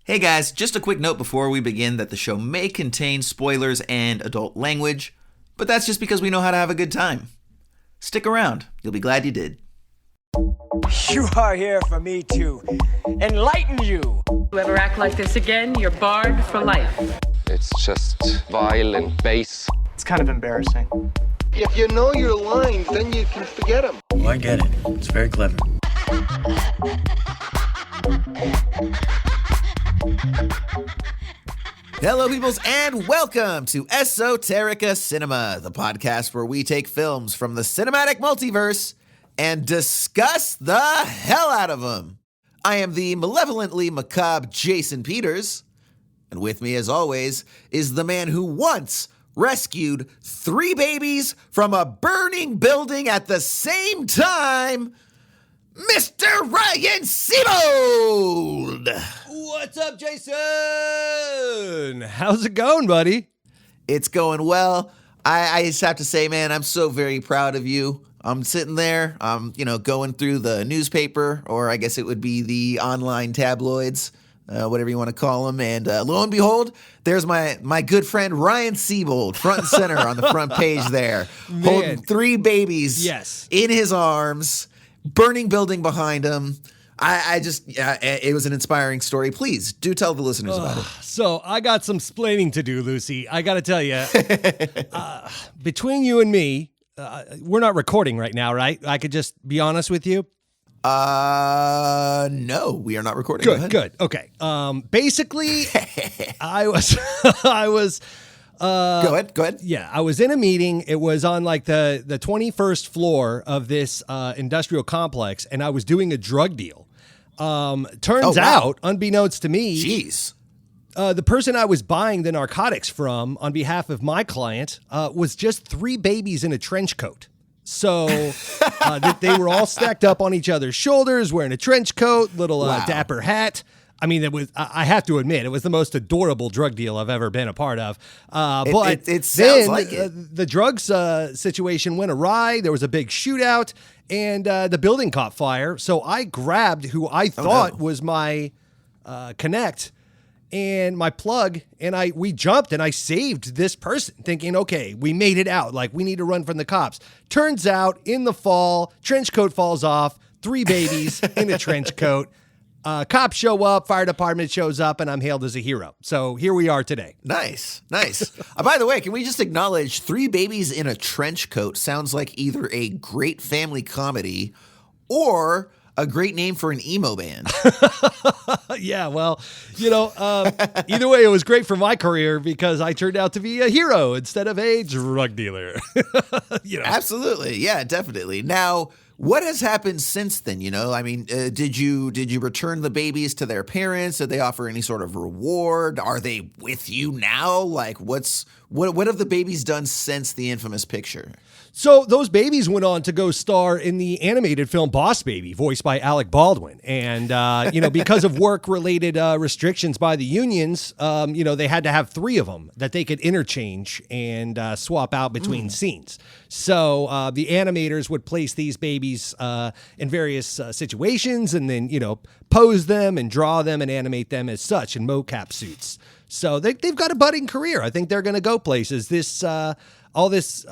Hey guys, just a quick note before we begin that the show may contain spoilers and adult language, but that's just because we know how to have a good time. Stick around, you'll be glad you did. You are here for me to enlighten you. You ever act like this again, you're barred for life. It's just vile and base. It's kind of embarrassing. If you know your lines, then you can forget them. Oh, I get it. It's very clever. Hello, peoples, and welcome to Esoterica Cinema, the podcast where we take films from the cinematic multiverse and discuss the hell out of them. I am the malevolently macabre Jason Peters, and with me, as always, is the man who once rescued 3 babies from a burning building at the same time, Mr. Ryan Seabold! What's up, Jason? How's it going, buddy? It's going well. I just have to say, man, I'm so very proud of you. I'm sitting there, going through the newspaper, or I guess it would be the online tabloids, whatever you want to call them, and lo and behold, there's my good friend Ryan Seabold, front and center on the front page there, holding 3 babies in his arms, burning building behind him. It was an inspiring story. Please do tell the listeners about it. So I got some splaining to do, Lucy. I got to tell you, between you and me, we're not recording right now, right? I could just be honest with you. No, we are not recording. Good. Okay. Basically, I was. Go ahead. Yeah, I was in a meeting. It was on like the 21st floor of this industrial complex, and I was doing a drug deal. Turns out, unbeknownst to me, the person I was buying the narcotics from on behalf of my client was just 3 babies in a trench coat. So they were all stacked up on each other's shoulders, wearing a trench coat, little dapper hat. I mean, I have to admit, it was the most adorable drug deal I've ever been a part of. But it sounds like it. The drugs situation went awry. There was a big shootout, and the building caught fire. So I grabbed who I thought was my connect and my plug, and we jumped, and I saved this person, thinking, okay, we made it out. Like, we need to run from the cops. Turns out, in the fall, trench coat falls off, 3 babies in a trench coat. Cops show up, fire department shows up, and I'm hailed as a hero. So here we are today. Nice. By the way, can we just acknowledge 3 babies in a trench coat sounds like either a great family comedy or a great name for an emo band. Yeah, well, either way, it was great for my career because I turned out to be a hero instead of a drug dealer. Absolutely. Yeah, definitely. Now, what has happened since then? I mean, did you return the babies to their parents? Did they offer any sort of reward? Are they with you now? Like, what have the babies done since the infamous picture? So those babies went on to go star in the animated film Boss Baby, voiced by Alec Baldwin. And, because of work-related restrictions by the unions, they had to have 3 of them that they could interchange and swap out between scenes. So the animators would place these babies in various situations and then, pose them and draw them and animate them as such in mocap suits. So they've got a budding career. I think they're going to go places. All this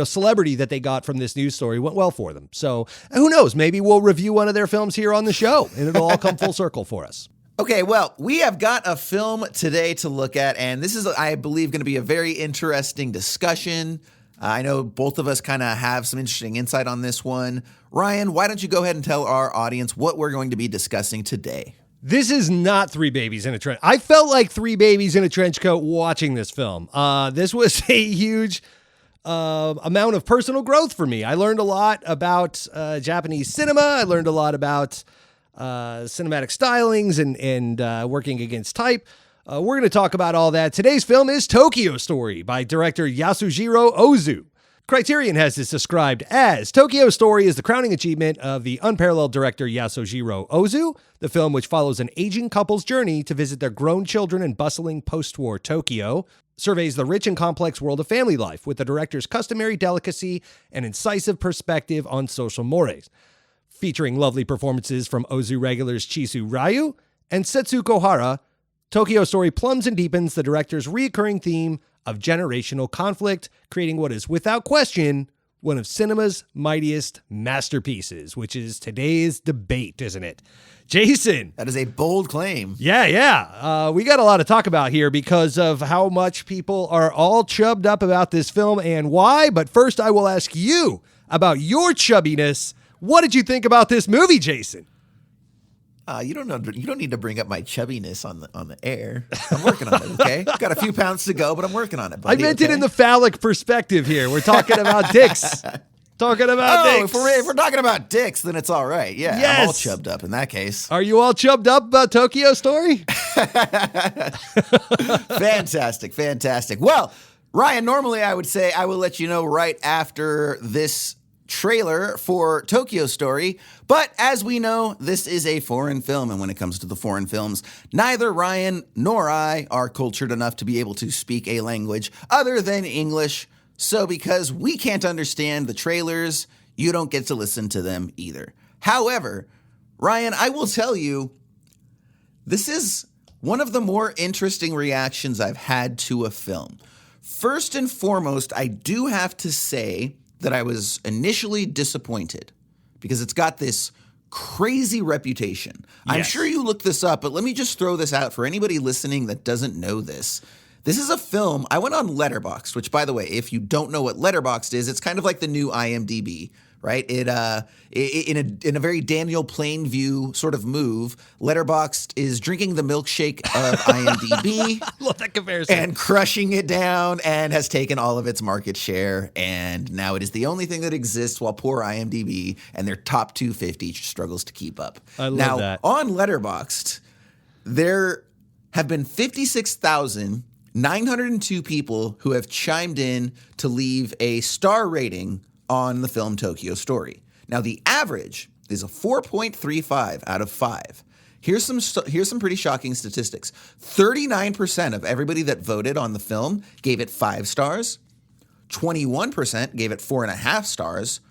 celebrity that they got from this news story went well for them. So who knows? Maybe we'll review one of their films here on the show, and it'll all come full circle for us. Okay, well, we have got a film today to look at, and this is, I believe, going to be a very interesting discussion. I know both of us kind of have some interesting insight on this one. Ryan, why don't you go ahead and tell our audience what we're going to be discussing today? This is not 3 babies in a trench. I felt like 3 babies in a trench coat watching this film. This was a huge amount of personal growth for me. I learned a lot about Japanese cinema. I learned a lot about cinematic stylings and working against type. We're going to talk about all that. Today's film is Tokyo Story by director Yasujiro Ozu. Criterion has this described as Tokyo Story is the crowning achievement of the unparalleled director Yasujiro Ozu, the film which follows an aging couple's journey to visit their grown children in bustling post-war Tokyo, surveys the rich and complex world of family life with the director's customary delicacy and incisive perspective on social mores, featuring lovely performances from Ozu regulars Chisu Ryu and Setsuko Hara, Tokyo Story plumbs and deepens the director's reoccurring theme of generational conflict, creating what is, without question, one of cinema's mightiest masterpieces, which is today's debate, isn't it? Jason. That is a bold claim. Yeah. We got a lot to talk about here because of how much people are all chubbed up about this film and why. But first, I will ask you about your chubbiness. What did you think about this movie, Jason? You don't know. You don't need to bring up my chubbiness on the air. I'm working on it. Okay, got a few pounds to go, but I'm working on it. Buddy, I meant it in the phallic perspective here. We're talking about dicks. Talking about dicks. If we're talking about dicks, then it's all right. Yeah, Yes. I'm all chubbed up in that case. Are you all chubbed up about Tokyo Story? Fantastic. Well, Ryan, normally I would say I will let you know right after this trailer for Tokyo Story, but as we know, this is a foreign film, and when it comes to the foreign films, neither Ryan nor I are cultured enough to be able to speak a language other than English, so because we can't understand the trailers, you don't get to listen to them either. However, Ryan, I will tell you, this is one of the more interesting reactions I've had to a film. First and foremost, I do have to say that I was initially disappointed because it's got this crazy reputation. I'm Yes. sure you looked this up, but let me just throw this out for anybody listening that doesn't know this. This is a film, I went on Letterboxd, which, by the way, if you don't know what Letterboxd is, it's kind of like the new IMDb, right? In a very Daniel Plainview sort of move, Letterboxd is drinking the milkshake of IMDb. I love that comparison. And crushing it down and has taken all of its market share. And now it is the only thing that exists while poor IMDb and their top 250 struggles to keep up. I love now, that. On Letterboxd, there have been 56,902 people who have chimed in to leave a star rating on the film Tokyo Story. Now, the average is a 4.35 out of 5. Here's some pretty shocking statistics. 39% of everybody that voted on the film gave it 5 stars, 21% gave it 4.5 stars,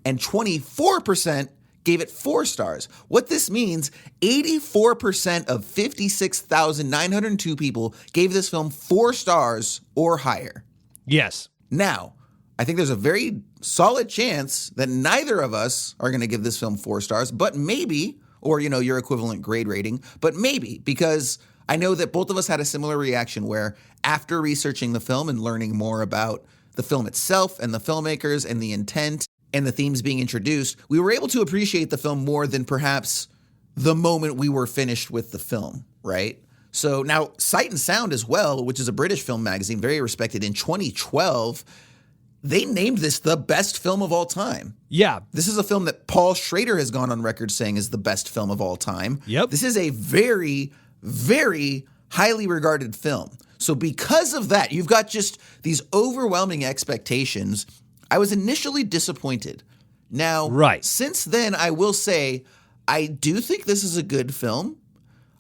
and 24% gave it 4 stars. What this means, 84% of 56,902 people gave this film 4 stars or higher. Yes. Now, I think there's a very solid chance that neither of us are going to give this film 4 stars, but maybe, or, your equivalent grade rating, but maybe, because I know that both of us had a similar reaction where after researching the film and learning more about the film itself and the filmmakers and the intent and the themes being introduced, we were able to appreciate the film more than perhaps the moment we were finished with the film, right? So now Sight and Sound as well, which is a British film magazine, very respected, in 2012, they named this the best film of all time. Yeah. This is a film that Paul Schrader has gone on record saying is the best film of all time. Yep. This is a very, very highly regarded film. So because of that, you've got just these overwhelming expectations. I was initially disappointed. Now, Right. Since then, I will say, I do think this is a good film.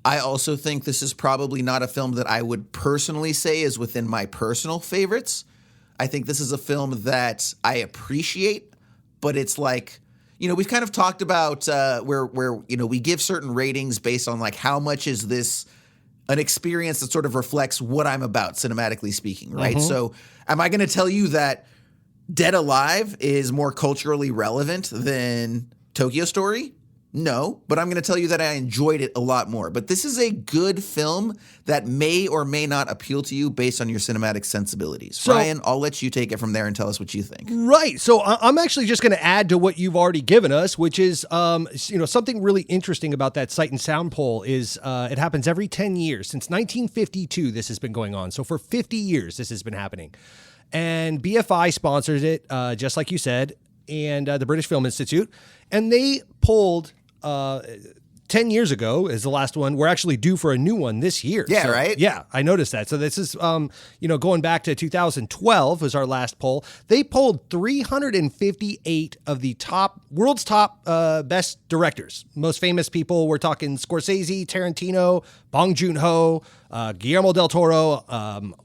I also think this is probably not a film that I would personally say is within my personal favorites. I think this is a film that I appreciate, but it's like, we've kind of talked about where we give certain ratings based on like how much is this an experience that sort of reflects what I'm about, cinematically speaking, right? So am I going to tell you that Dead Alive is more culturally relevant than Tokyo Story? No, but I'm going to tell you that I enjoyed it a lot more. But this is a good film that may or may not appeal to you based on your cinematic sensibilities. So, Ryan, I'll let you take it from there and tell us what you think. Right. So I'm actually just going to add to what you've already given us, which is, something really interesting about that Sight and Sound poll is it happens every 10 years. Since 1952, this has been going on. So for 50 years, this has been happening. And BFI sponsors it, just like you said, and the British Film Institute. And they polled 10 years ago is the last one. We're actually due for a new one this year. Yeah, So, right? Yeah, I noticed that. So this is, going back to 2012 was our last poll. They polled 358 of the world's top best directors. Most famous people, we're talking Scorsese, Tarantino, Bong Joon-ho, Guillermo del Toro,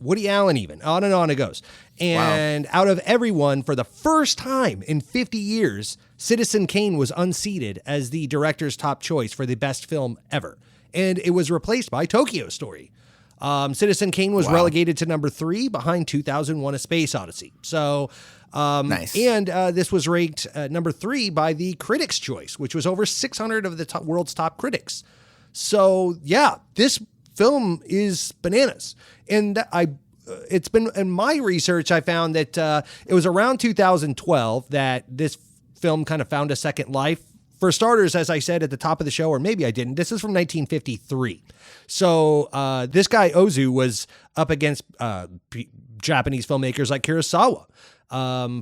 Woody Allen even. On and on it goes. And out of everyone, for the first time in 50 years, Citizen Kane was unseated as the director's top choice for the best film ever. And it was replaced by Tokyo Story. Citizen Kane was relegated to number 3 behind 2001: A Space Odyssey. So, Nice. And this was ranked number 3 by the Critics' Choice, which was over 600 of the world's top critics. So, yeah, this film is bananas. And it's been in my research, I found that it was around 2012 that this film kind of found a second life. For starters, as I said at the top of the show, or maybe I didn't, this is from 1953. So this guy Ozu was up against Japanese filmmakers like Kurosawa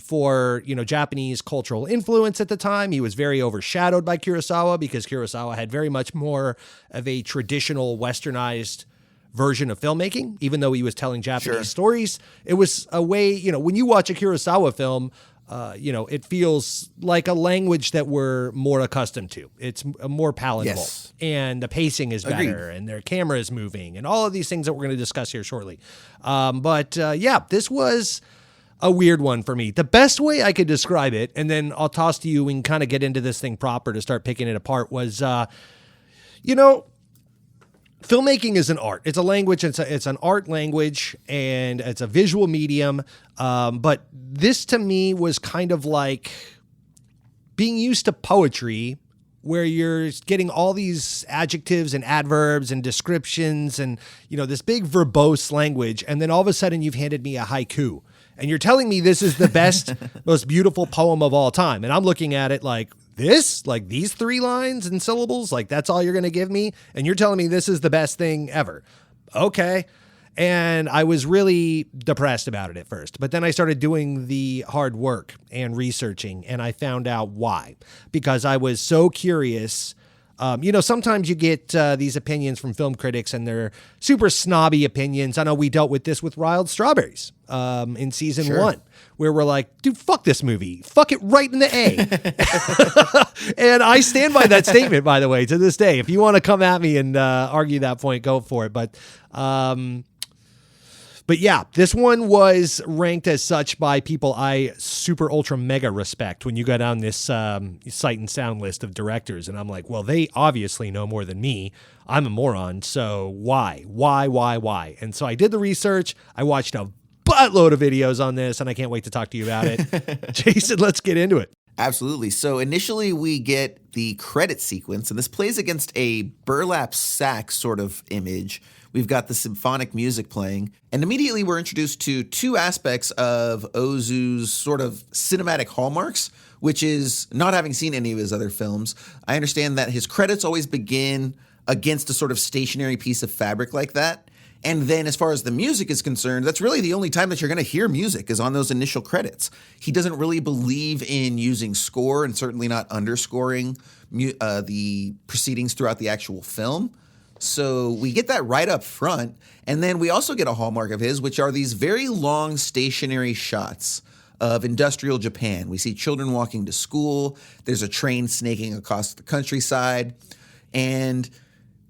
for, Japanese cultural influence at the time. He was very overshadowed by Kurosawa because Kurosawa had very much more of a traditional westernized version of filmmaking, even though he was telling Japanese stories. It was a way, when you watch a Kurosawa film, it feels like a language that we're more accustomed to. It's more palatable, and the pacing is better, and their camera is moving, and all of these things that we're going to discuss here shortly. This was a weird one for me. The best way I could describe it, and then I'll toss to you and kind of get into this thing proper to start picking it apart, was, filmmaking is an art. It's a language. It's an art language, and it's a visual medium. But this to me was kind of like being used to poetry, where you're getting all these adjectives and adverbs and descriptions and, this big verbose language. And then all of a sudden you've handed me a haiku and you're telling me this is the best, most beautiful poem of all time. And I'm looking at it like, these 3 lines and syllables, like that's all you're going to give me. And you're telling me this is the best thing ever. Okay. And I was really depressed about it at first, but then I started doing the hard work and researching, and I found out why, because I was so curious. Sometimes you get these opinions from film critics and they're super snobby opinions. I know we dealt with this with Wild Strawberries in season 1, where we're like, dude, fuck this movie. Fuck it right in the A. And I stand by that statement, by the way, to this day. If you want to come at me and argue that point, go for it. But yeah, this one was ranked as such by people I super ultra mega respect when you go down this sight and sound list of directors. And I'm like, well, they obviously know more than me. I'm a moron. So why? And so I did the research. I watched a buttload of videos on this, and I can't wait to talk to you about it. Jason, let's get into it. Absolutely. So initially we get the credit sequence, and this plays against a burlap sack sort of image. We've got the symphonic music playing, and immediately we're introduced to 2 aspects of Ozu's sort of cinematic hallmarks, which is not having seen any of his other films. I understand that his credits always begin against a sort of stationary piece of fabric like that. And then as far as the music is concerned, that's really the only time that you're going to hear music is on those initial credits. He doesn't really believe in using score and certainly not underscoring the proceedings throughout the actual film. So we get that right up front. And then we also get a hallmark of his, which are these very long stationary shots of industrial Japan. We see children walking to school. There's a train snaking across the countryside. And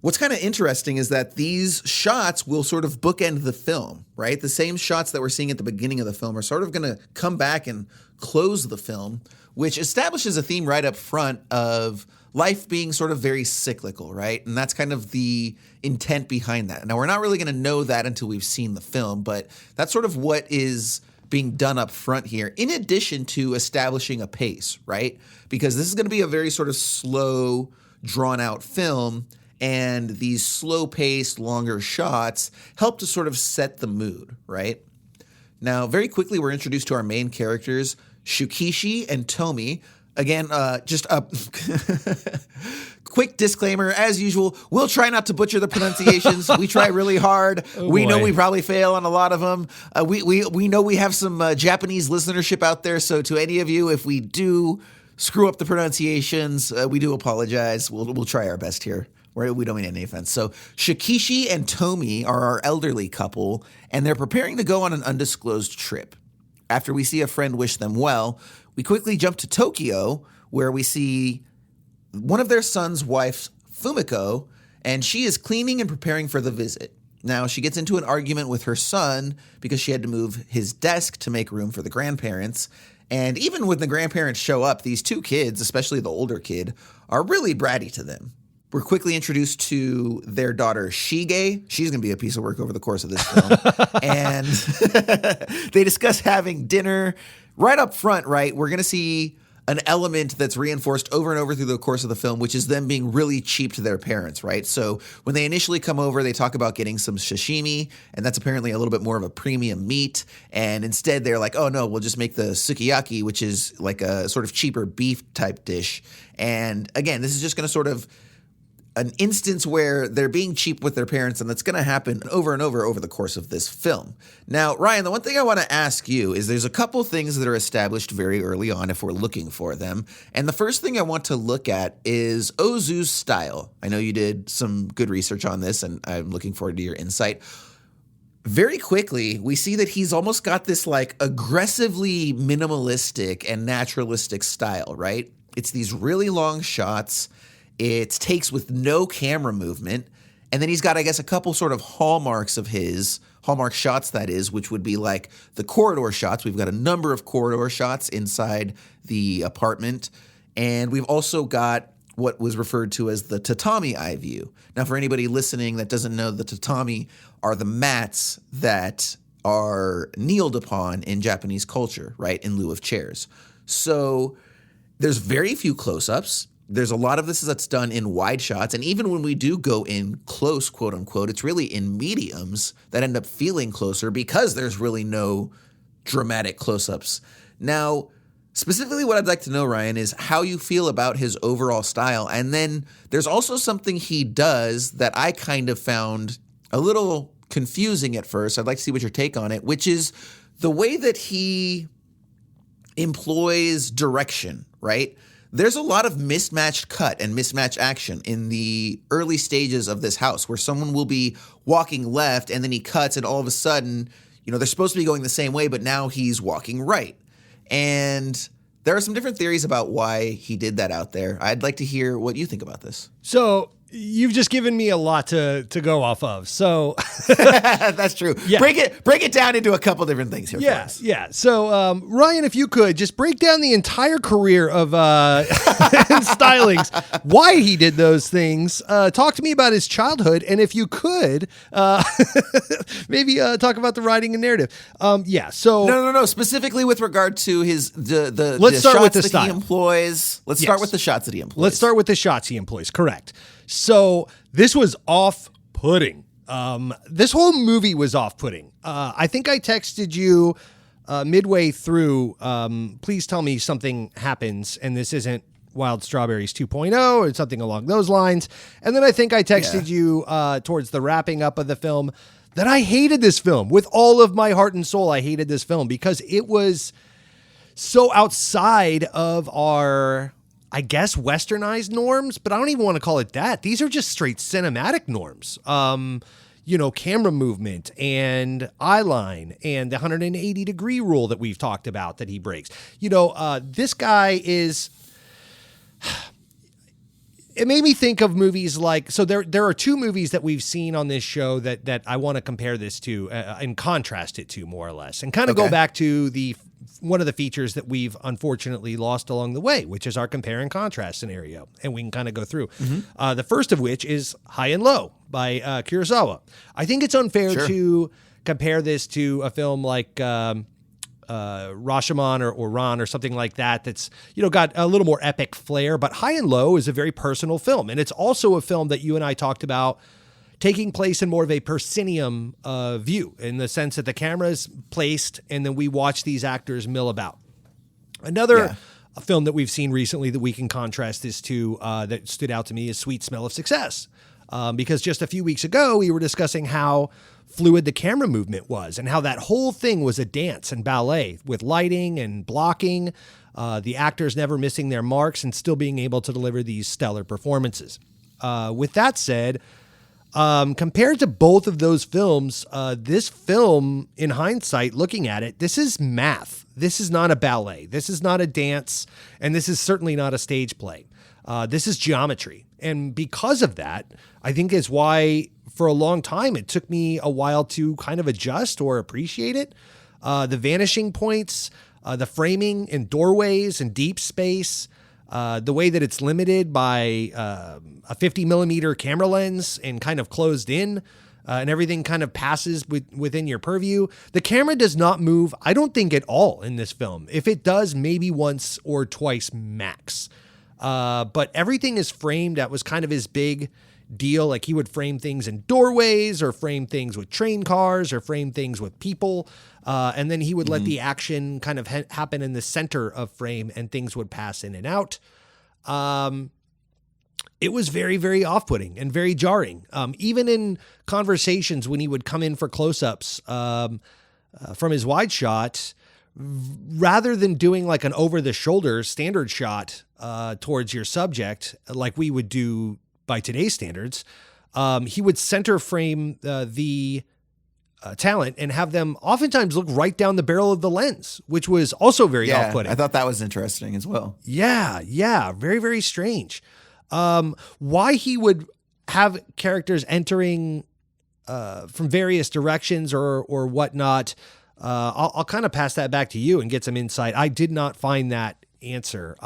what's kind of interesting is that these shots will sort of bookend the film, right? The same shots that we're seeing at the beginning of the film are sort of going to come back and close the film, which establishes a theme right up front of life being sort of very cyclical, right? And that's kind of the intent behind that. Now, we're not really going to know that until we've seen the film, but that's sort of what is being done up front here, in addition to establishing a pace, right? Because this is going to be a very sort of slow, drawn-out film, and these slow-paced, longer shots help to sort of set the mood, right? Now, very quickly, we're introduced to our main characters, Shukishi and Tomi. Again, just a quick disclaimer, as usual, we'll try not to butcher the pronunciations. We try really hard. We know we probably fail on a lot of them. We know we have some Japanese listenership out there, so to any of you, if we do screw up the pronunciations, we do apologize. We'll try our best here. We don't mean any offense. So Shikishi and Tomi are our elderly couple, and they're preparing to go on an undisclosed trip. After we see a friend wish them well, we quickly jump to Tokyo, where we see one of their son's wife, Fumiko, and she is cleaning and preparing for the visit. Now, she gets into an argument with her son because she had to move his desk to make room for the grandparents. And even when the grandparents show up, these 2 kids, especially the older kid, are really bratty to them. We're quickly introduced to their daughter, Shige. She's going to be a piece of work over the course of this film. And they discuss having dinner right up front, right? We're going to see an element that's reinforced over and over through the course of the film, which is them being really cheap to their parents, right? So when they initially come over, they talk about getting some sashimi, and that's apparently a little bit more of a premium meat. And instead they're like, oh no, we'll just make the sukiyaki, which is like a sort of cheaper beef type dish. And again, this is just going to sort of an instance where they're being cheap with their parents, and that's going to happen over and over the course of this film. Now, Ryan, the one thing I want to ask you is there's a couple things that are established very early on if we're looking for them. And the first thing I want to look at is Ozu's style. I know you did some good research on this, and I'm looking forward to your insight. Very quickly, we see that he's almost got this like aggressively minimalistic and naturalistic style, right? It's these really long shots. It takes with no camera movement. And then he's got, I guess, a couple sort of hallmarks of his, hallmark shots that is, which would be like the corridor shots. We've got a number of corridor shots inside the apartment. And we've also got what was referred to as the tatami eye view. Now, for anybody listening that doesn't know, the tatami are the mats that are kneeled upon in Japanese culture, right, in lieu of chairs. So there's very few close-ups. There's a lot of this that's done in wide shots. And even when we do go in close, quote unquote, it's really in mediums that end up feeling closer because there's really no dramatic close-ups. Now, specifically what I'd like to know, Ryan, is how you feel about his overall style. And then there's also something he does that I kind of found a little confusing at first. I'd like to see what your take on it, which is the way that he employs direction, right? There's a lot of mismatched cut and mismatched action in the early stages of this house where someone will be walking left and then he cuts and all of a sudden, you know, they're supposed to be going the same way, but now he's walking right. And there are some different theories about why he did that out there. I'd like to hear what you think about this. So you've just given me a lot to go off of. So that's true. Yeah. Break it down into a couple different things here. Yeah. Yeah. So, Ryan, if you could just break down the entire career of stylings, why he did those things. Talk to me about his childhood. And if you could, maybe talk about the writing and narrative. Yeah. So no. Specifically with regard to his the let's start shots with the that style he employs. Let's start with the shots that he employs. Let's start with the shots he employs. Correct. So this was off-putting. This whole movie was off-putting. I think I texted you midway through, please tell me something happens and this isn't Wild Strawberries 2.0 or something along those lines. And then I think I texted you towards the wrapping up of the film that I hated this film. With all of my heart and soul, I hated this film because it was so outside of our, I guess, westernized norms, but I don't even want to call it that. These are just straight cinematic norms. You know, camera movement and eye line and the 180 degree rule that we've talked about that he breaks. You know, this guy is, it made me think of movies like, so there are two movies that we've seen on this show that I want to compare this to and contrast it to more or less and kind of go back to one of the features that we've unfortunately lost along the way, which is our compare and contrast scenario. And we can kind of go through. The first of which is High and Low by Kurosawa. I think it's unfair to compare this to a film like Rashomon or Ron or something like that that's, you know, got a little more epic flair. But High and Low is a very personal film. And it's also a film that you and I talked about taking place in more of a proscenium view, in the sense that the camera is placed and then we watch these actors mill about. Another film that we've seen recently that we can contrast this to that stood out to me is Sweet Smell of Success. Because just a few weeks ago, we were discussing how fluid the camera movement was and how that whole thing was a dance and ballet with lighting and blocking, the actors never missing their marks and still being able to deliver these stellar performances. With that said, compared to both of those films, this film, in hindsight, looking at it, this is math. This is not a ballet. This is not a dance. And this is certainly not a stage play. This is geometry. And because of that, I think is why for a long time it took me a while to kind of adjust or appreciate it. The vanishing points, the framing in doorways and deep space, The way that it's limited by a 50 millimeter camera lens and kind of closed in, and everything kind of passes within your purview. The camera does not move, I don't think, at all in this film. If it does, maybe once or twice max. But everything is framed. That was kind of his big deal. Like, he would frame things in doorways, or frame things with train cars, or frame things with people. And then he would let the action kind of happen in the center of frame, and things would pass in and out. It was very, very off-putting and very jarring. Even in conversations when he would come in for close-ups from his wide shot, rather than doing like an over-the-shoulder standard shot towards your subject, like we would do by today's standards, he would center frame the talent and have them oftentimes look right down the barrel of the lens, which was also very off-putting. I thought that was interesting as well. Yeah. Very, very strange. Why he would have characters entering from various directions or whatnot, I'll kind of pass that back to you and get some insight. I did not find that answer.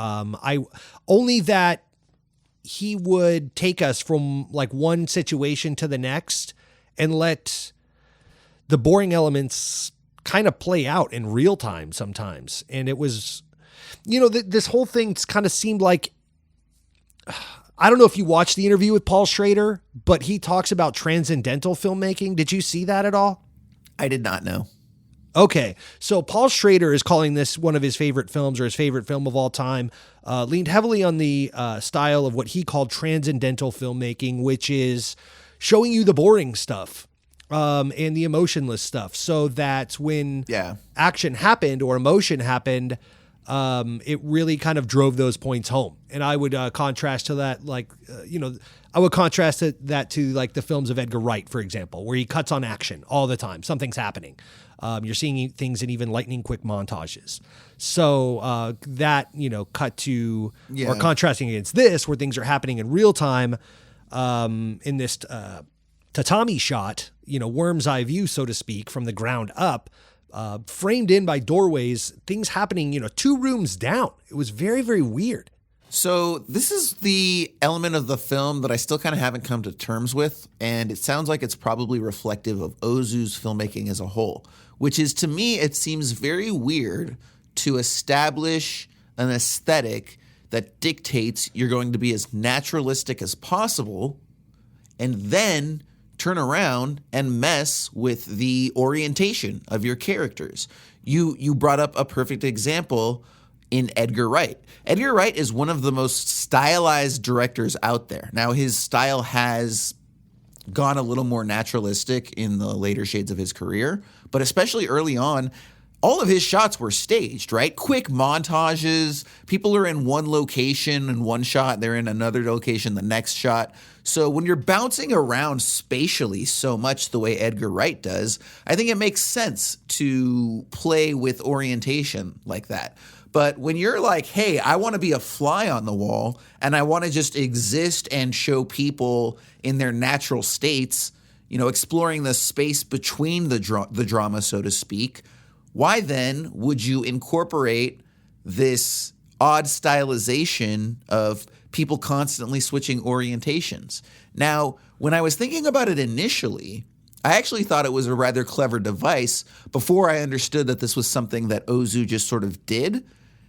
Only that he would take us from like one situation to the next and let the boring elements kind of play out in real time sometimes. And it was, this whole thing kind of seemed like, I don't know if you watched the interview with Paul Schrader, but he talks about transcendental filmmaking. Did you see that at all? I did not know. Okay. So Paul Schrader is calling this one of his favorite films, or his favorite film of all time, leaned heavily on the style of what he called transcendental filmmaking, which is showing you the boring stuff and the emotionless stuff, so that when action happened or emotion happened, it really kind of drove those points home. And I would contrast to that, I would contrast that to like the films of Edgar Wright, for example, where he cuts on action all the time. Something's happening. You're seeing things in even lightning quick montages. So that, cut to, or contrasting against this, where things are happening in real time, in this tatami shot, worm's eye view, so to speak, from the ground up, framed in by doorways, things happening, 2 rooms down. It was very, very weird. So this is the element of the film that I still kind of haven't come to terms with, and it sounds like it's probably reflective of Ozu's filmmaking as a whole, which is, to me, it seems very weird to establish an aesthetic that dictates you're going to be as naturalistic as possible, and then turn around and mess with the orientation of your characters. You brought up a perfect example in Edgar Wright. Edgar Wright is one of the most stylized directors out there. Now, his style has gone a little more naturalistic in the later shades of his career, but especially early on, all of his shots were staged, right? Quick montages. People are in one location in one shot, they're in another location the next shot. So when you're bouncing around spatially so much the way Edgar Wright does, I think it makes sense to play with orientation like that. But when you're like, hey, I want to be a fly on the wall and I want to just exist and show people in their natural states, exploring the space between the drama, so to speak, why then would you incorporate this odd stylization of people constantly switching orientations? Now, when I was thinking about it initially, I actually thought it was a rather clever device before I understood that this was something that Ozu just sort of did.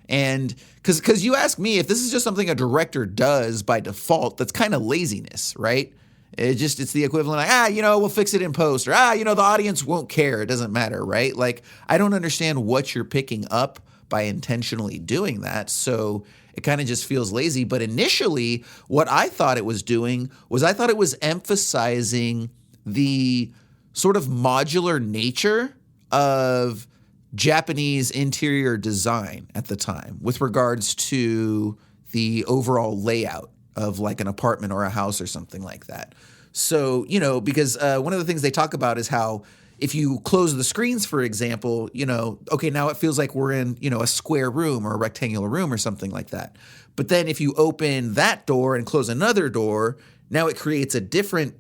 And because you ask me if this is just something a director does by default, that's kind of laziness, right? It's the equivalent of, we'll fix it in post, or, the audience won't care. It doesn't matter, right? Like, I don't understand what you're picking up by intentionally doing that. So it kind of just feels lazy. But initially, what I thought it was doing was I thought it was emphasizing the sort of modular nature of Japanese interior design at the time with regards to the overall layout of like an apartment or a house or something like that. So, because one of the things they talk about is how if you close the screens, for example, okay, now it feels like we're in, a square room or a rectangular room or something like that. But then if you open that door and close another door, now it creates a different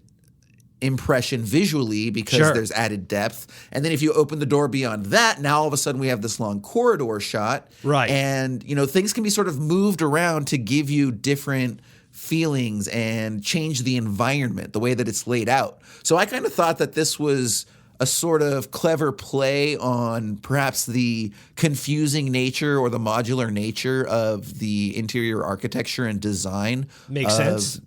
impression visually because Sure. there's added depth. And then if you open the door beyond that, now all of a sudden we have this long corridor shot. Right. And, things can be sort of moved around to give you different feelings and change the environment, the way that it's laid out. So I kind of thought that this was a sort of clever play on perhaps the confusing nature or the modular nature of the interior architecture and design. Makes sense.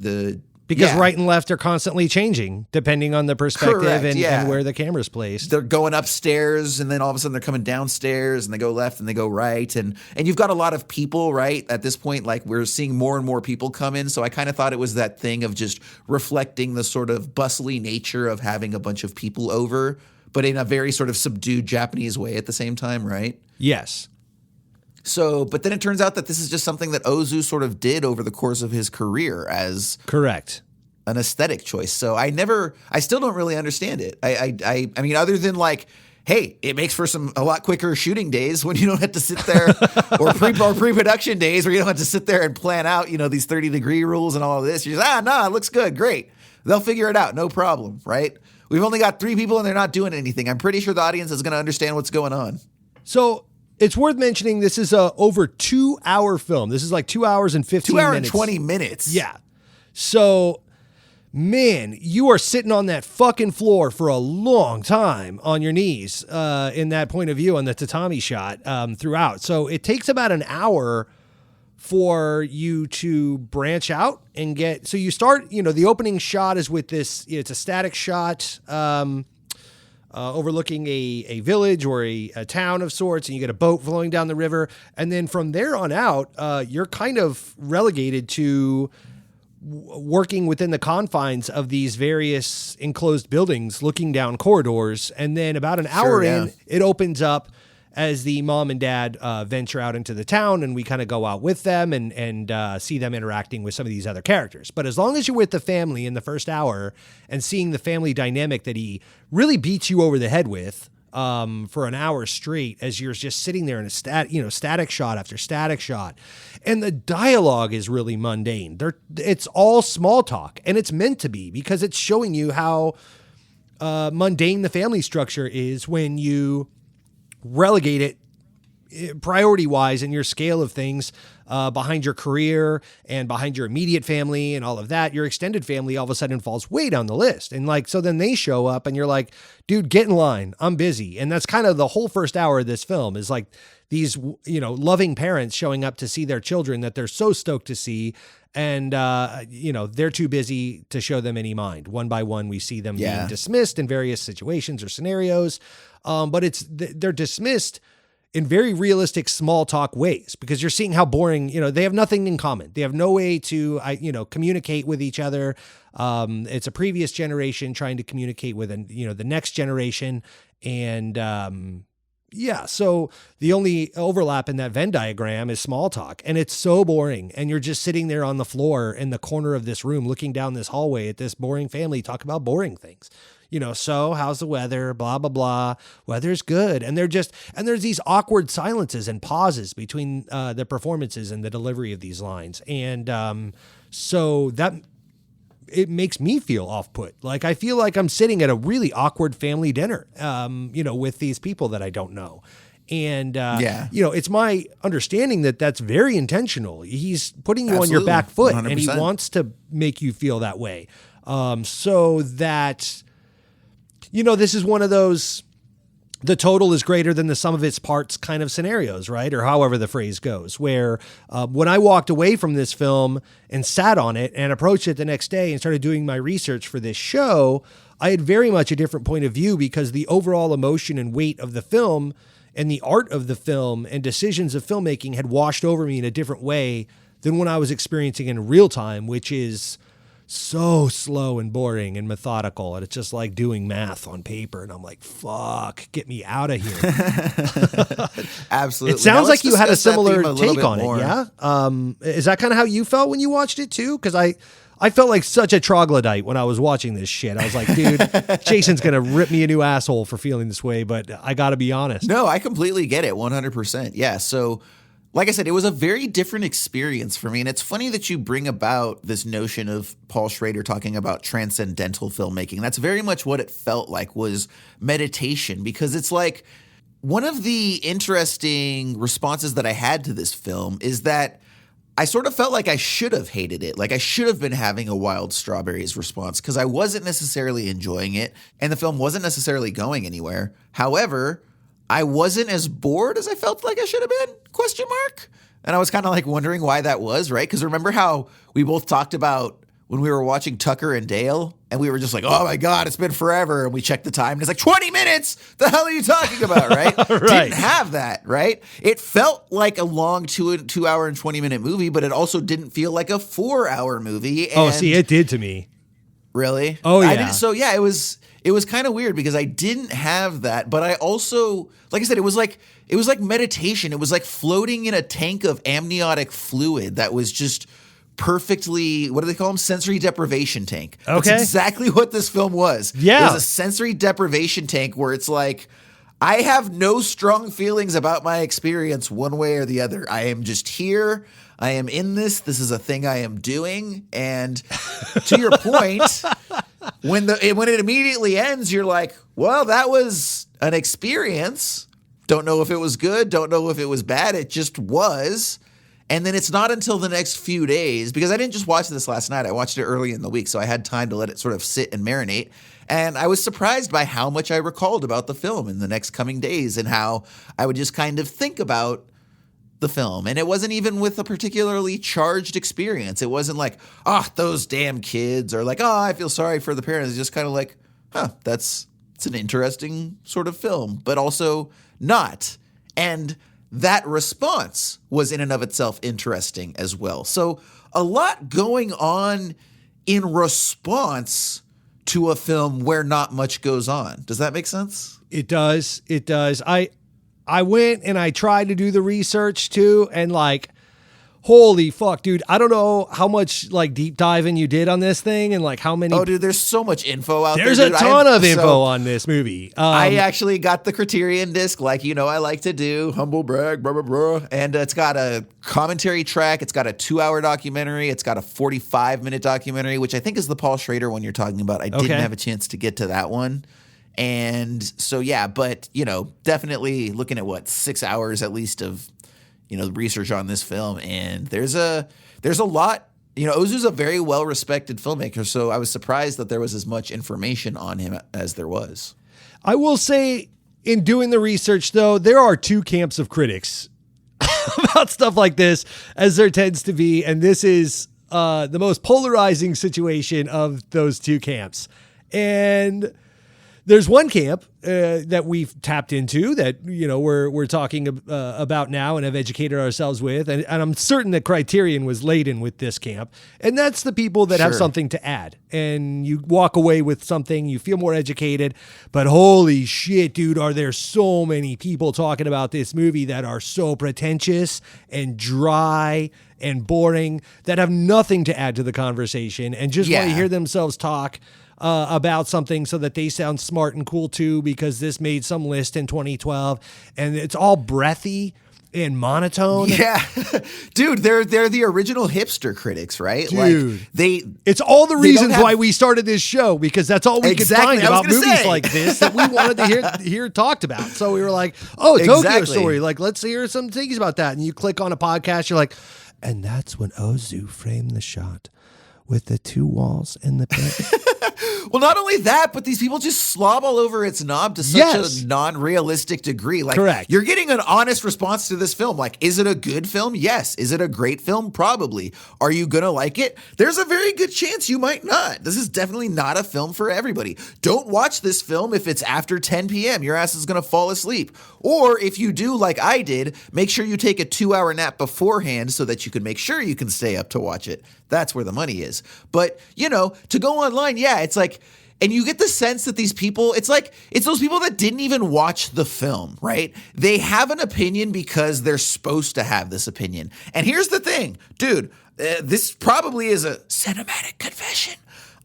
Because right and left are constantly changing depending on the perspective Correct, and where the camera's placed. They're going upstairs and then all of a sudden they're coming downstairs and they go left and they go right. And you've got a lot of people, right? At this point, like we're seeing more and more people come in. So I kind of thought it was that thing of just reflecting the sort of bustly nature of having a bunch of people over, but in a very sort of subdued Japanese way at the same time, right? Yes. So, but then it turns out that this is just something that Ozu sort of did over the course of his career as correct an aesthetic choice. So I still don't really understand it. I mean, other than like, hey, it makes for a lot quicker shooting days when you don't have to sit there or pre-production days where you don't have to sit there and plan out, these 30-degree rules and all of this. You're just, it looks good. Great. They'll figure it out. No problem. Right. We've only got 3 people and they're not doing anything. I'm pretty sure the audience is going to understand what's going on. So it's worth mentioning this is a over 2-hour film. This is like 2 hours and 15 minutes. 2 hours and 20 minutes. Yeah. So, man, you are sitting on that fucking floor for a long time on your knees in that point of view on the tatami shot throughout. So it takes about an hour for you to branch out and get. So you start, the opening shot is with this, it's a static shot. Overlooking a village or a town of sorts, and you get a boat flowing down the river. And then from there on out, you're kind of relegated to working within the confines of these various enclosed buildings, looking down corridors. And then about an hour in, it opens up as the mom and dad venture out into the town, and we kind of go out with them and see them interacting with some of these other characters. But as long as you're with the family in the first hour and seeing the family dynamic that he really beats you over the head with for an hour straight, as you're just sitting there in a static shot after static shot, and the dialogue is really mundane. It's all small talk, and it's meant to be because it's showing you how mundane the family structure is when you relegate it priority-wise in your scale of things behind your career and behind your immediate family and all of that. Your extended family all of a sudden falls way down the list. And so then they show up and you're like, dude, get in line. I'm busy. And that's kind of the whole first hour of this film is like these, loving parents showing up to see their children that they're so stoked to see. And, they're too busy to show them any mind. One by one, we see them being dismissed in various situations or scenarios. But they're dismissed in very realistic small talk ways because you're seeing how boring, they have nothing in common. They have no way to, communicate with each other. It's a previous generation trying to communicate with, the next generation. And, so the only overlap in that Venn diagram is small talk, and it's so boring. And you're just sitting there on the floor in the corner of this room, looking down this hallway at this boring family talk about boring things. So how's the weather? Blah, blah, blah. Weather's good. And there's these awkward silences and pauses between the performances and the delivery of these lines. And so that it makes me feel off-put. Like I feel like I'm sitting at a really awkward family dinner, with these people that I don't know. And, it's my understanding that that's very intentional. He's putting you on your back foot 100%. And he wants to make you feel that way. So that... this is one of those, the total is greater than the sum of its parts kind of scenarios, right? Or however the phrase goes, where when I walked away from this film and sat on it and approached it the next day and started doing my research for this show, I had very much a different point of view because the overall emotion and weight of the film and the art of the film and decisions of filmmaking had washed over me in a different way than when I was experiencing in real time, which is so slow and boring and methodical. And it's just like doing math on paper. And I'm like, fuck, get me out of here. Absolutely. It sounds like you had a similar take on it. Yeah. Is that kind of how you felt when you watched it too? Cause I felt like such a troglodyte when I was watching this shit. I was like, dude, Jason's going to rip me a new asshole for feeling this way, but I got to be honest. No, I completely get it. 100%. Yeah. So like I said, it was a very different experience for me. And it's funny that you bring about this notion of Paul Schrader talking about transcendental filmmaking. That's very much what it felt like, was meditation, because it's like one of the interesting responses that I had to this film is that I sort of felt like I should have hated it. Like I should have been having a wild strawberries response because I wasn't necessarily enjoying it and the film wasn't necessarily going anywhere. However, I wasn't as bored as I felt like I should have been, ? And I was kind of like wondering why that was, right? Because remember how we both talked about when we were watching Tucker and Dale and we were just like, oh my God, it's been forever. And we checked the time and it's like 20 minutes. The hell are you talking about, right? Right. Didn't have that, right? It felt like a long 2 hour and 20-minute movie, but it also didn't feel like a 4-hour movie. And Oh, see, it did to me. Really? Oh, yeah. I didn't, so yeah, it was kind of weird because I didn't have that, but I also, like I said, it was like meditation. It was like floating in a tank of amniotic fluid that was just perfectly, what do they call them? Sensory deprivation tank. Okay. That's exactly what this film was. Yeah. It was a sensory deprivation tank where it's like, I have no strong feelings about my experience one way or the other. I am just here. I am in this. This is a thing I am doing. And to your point, when it immediately ends, you're like, well, that was an experience. Don't know if it was good. Don't know if it was bad. It just was. And then it's not until the next few days, because I didn't just watch this last night. I watched it early in the week, so I had time to let it sort of sit and marinate. And I was surprised by how much I recalled about the film in the next coming days and how I would just kind of think about the film. And it wasn't even with a particularly charged experience. It wasn't like, those damn kids, or like, I feel sorry for the parents. It's just kind of like, it's an interesting sort of film, but also not. And that response was in and of itself interesting as well. So a lot going on in response to a film where not much goes on. Does that make sense? It does. It does. I went and I tried to do the research too, and like, holy fuck, dude. I don't know how much like deep diving you did on this thing and like how many. Oh, dude, there's so much info out there. There's a ton of info on this movie. I actually got the Criterion disc, like, I like to do. Humble brag, blah, blah, blah. And it's got a commentary track. It's got a 2-hour documentary. It's got a 45-minute documentary, which I think is the Paul Schrader one you're talking about. I didn't have a chance to get to that one. And so, yeah, but, definitely looking at 6 hours at least of, research on this film. And there's a lot, Ozu's a very well-respected filmmaker. So I was surprised that there was as much information on him as there was. I will say, in doing the research though, there are two camps of critics about stuff like this, as there tends to be. And this is the most polarizing situation of those two camps. And there's one camp that we've tapped into that, we're talking about now and have educated ourselves with. And I'm certain that Criterion was laden with this camp. And that's the people that have something to add. And you walk away with something, you feel more educated. But holy shit, dude, are there so many people talking about this movie that are so pretentious and dry and boring that have nothing to add to the conversation and just want to hear themselves talk about something so that they sound smart and cool too, because this made some list in 2012 and it's all breathy and monotone. Yeah. Dude, they're the original hipster critics, right? Dude. Like it's all the reasons why we started this show, because that's all we could find about movies like this that we wanted to hear talked about. So we were like, Tokyo Story. Like, let's hear some things about that. And you click on a podcast, you're like, and that's when Ozu framed the shot with the two walls and the bed. Well, not only that, but these people just slob all over its knob to such a non-realistic degree. Like, correct. You're getting an honest response to this film. Like, is it a good film? Yes. Is it a great film? Probably. Are you going to like it? There's a very good chance you might not. This is definitely not a film for everybody. Don't watch this film if it's after 10 p.m. Your ass is going to fall asleep. Or if you do, like I did, make sure you take a 2-hour nap beforehand so that you can make sure you can stay up to watch it. That's where the money is. But, to go online, it's like, and you get the sense that these people, it's those people that didn't even watch the film, right? They have an opinion because they're supposed to have this opinion. And here's the thing, dude, this probably is a cinematic confession.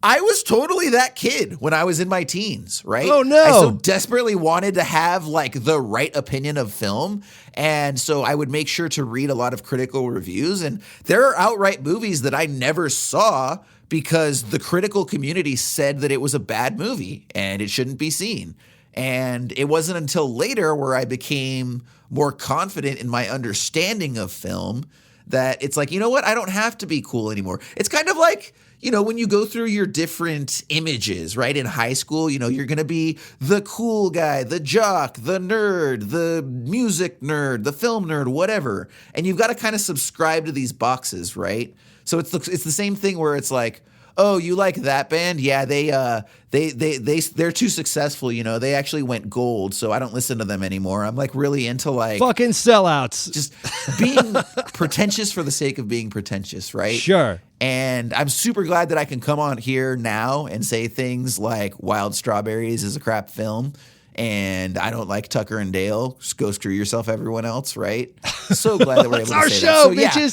I was totally that kid when I was in my teens, right? Oh, no. I so desperately wanted to have like the right opinion of film. And so I would make sure to read a lot of critical reviews. And there are outright movies that I never saw because the critical community said that it was a bad movie and it shouldn't be seen. And it wasn't until later where I became more confident in my understanding of film that it's like, you know what? I don't have to be cool anymore. It's kind of like, you know, when you go through your different images, right? In high school, you know, you're going to be the cool guy, the jock, the nerd, the music nerd, the film nerd, whatever. And you've got to kind of subscribe to these boxes, right? So it's the same thing where it's like, oh, you like that band? Yeah, they're too successful, you know. They actually went gold, so I don't listen to them anymore. I'm like really into like fucking sellouts. Just being pretentious for the sake of being pretentious, right? Sure. And I'm super glad that I can come on here now and say things like Wild Strawberries is a crap film. And I don't like Tucker and Dale. Just go screw yourself, everyone else, right? So glad that we're able to our say show, that. So,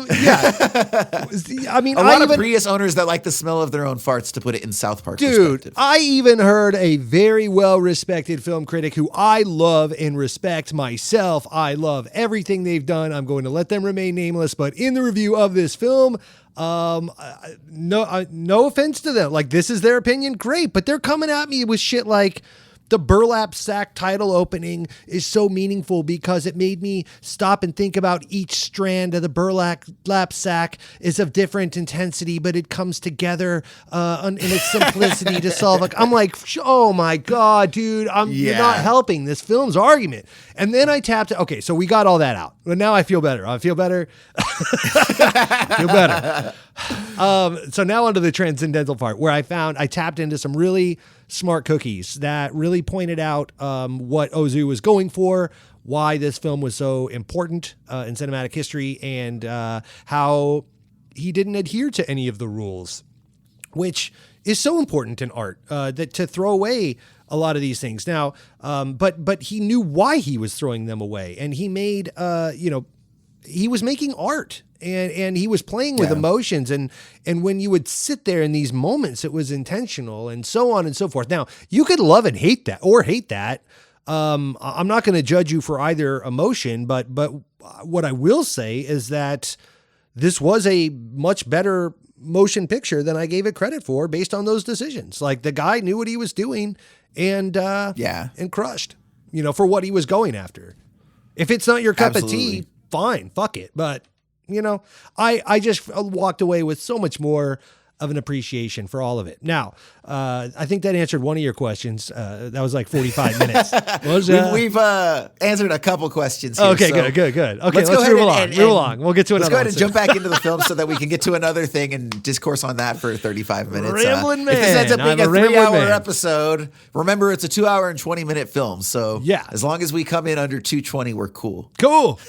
bitches. Yeah. I mean, a lot of Prius owners that like the smell of their own farts, to put it in South Park perspective. I even heard a very well-respected film critic who I love and respect myself. I love everything they've done. I'm going to let them remain nameless, but in the review of this film, no offense to them. Like, this is their opinion, great, but they're coming at me with shit like, the burlap sack title opening is so meaningful because it made me stop and think about each strand of the burlap sack is of different intensity, but it comes together in its simplicity to solve. Like, I'm like, oh my God, dude, you're not helping this film's argument. And then I tapped. Okay, so we got all that out. But now I feel better. I feel better. Feel better. So now onto the transcendental part where I tapped into some really smart cookies that really pointed out what Ozu was going for, why this film was so important in cinematic history, and how he didn't adhere to any of the rules, which is so important in art, that to throw away a lot of these things. Now, but he knew why he was throwing them away, and he made, he was making art. And he was playing with emotions, and when you would sit there in these moments, it was intentional, and so on and so forth. Now, you could love and hate that, or hate that. I'm not going to judge you for either emotion, but what I will say is that this was a much better motion picture than I gave it credit for, based on those decisions. Like, the guy knew what he was doing, and crushed, for what he was going after. If it's not your cup of tea, fine, fuck it, but. I just walked away with so much more of an appreciation for all of it. Now, I think that answered one of your questions. That was like 45 minutes. We've answered a couple questions here. Okay, so good. Okay, let's move along. We'll get to another one. Let's go ahead and jump back into the film so that we can get to another thing and discourse on that for 35 minutes. Rambling man. If this ends up being a 3-hour episode, remember it's a 2-hour and 20-minute film. So yeah, as long as we come in under 2:20, we're cool. Cool.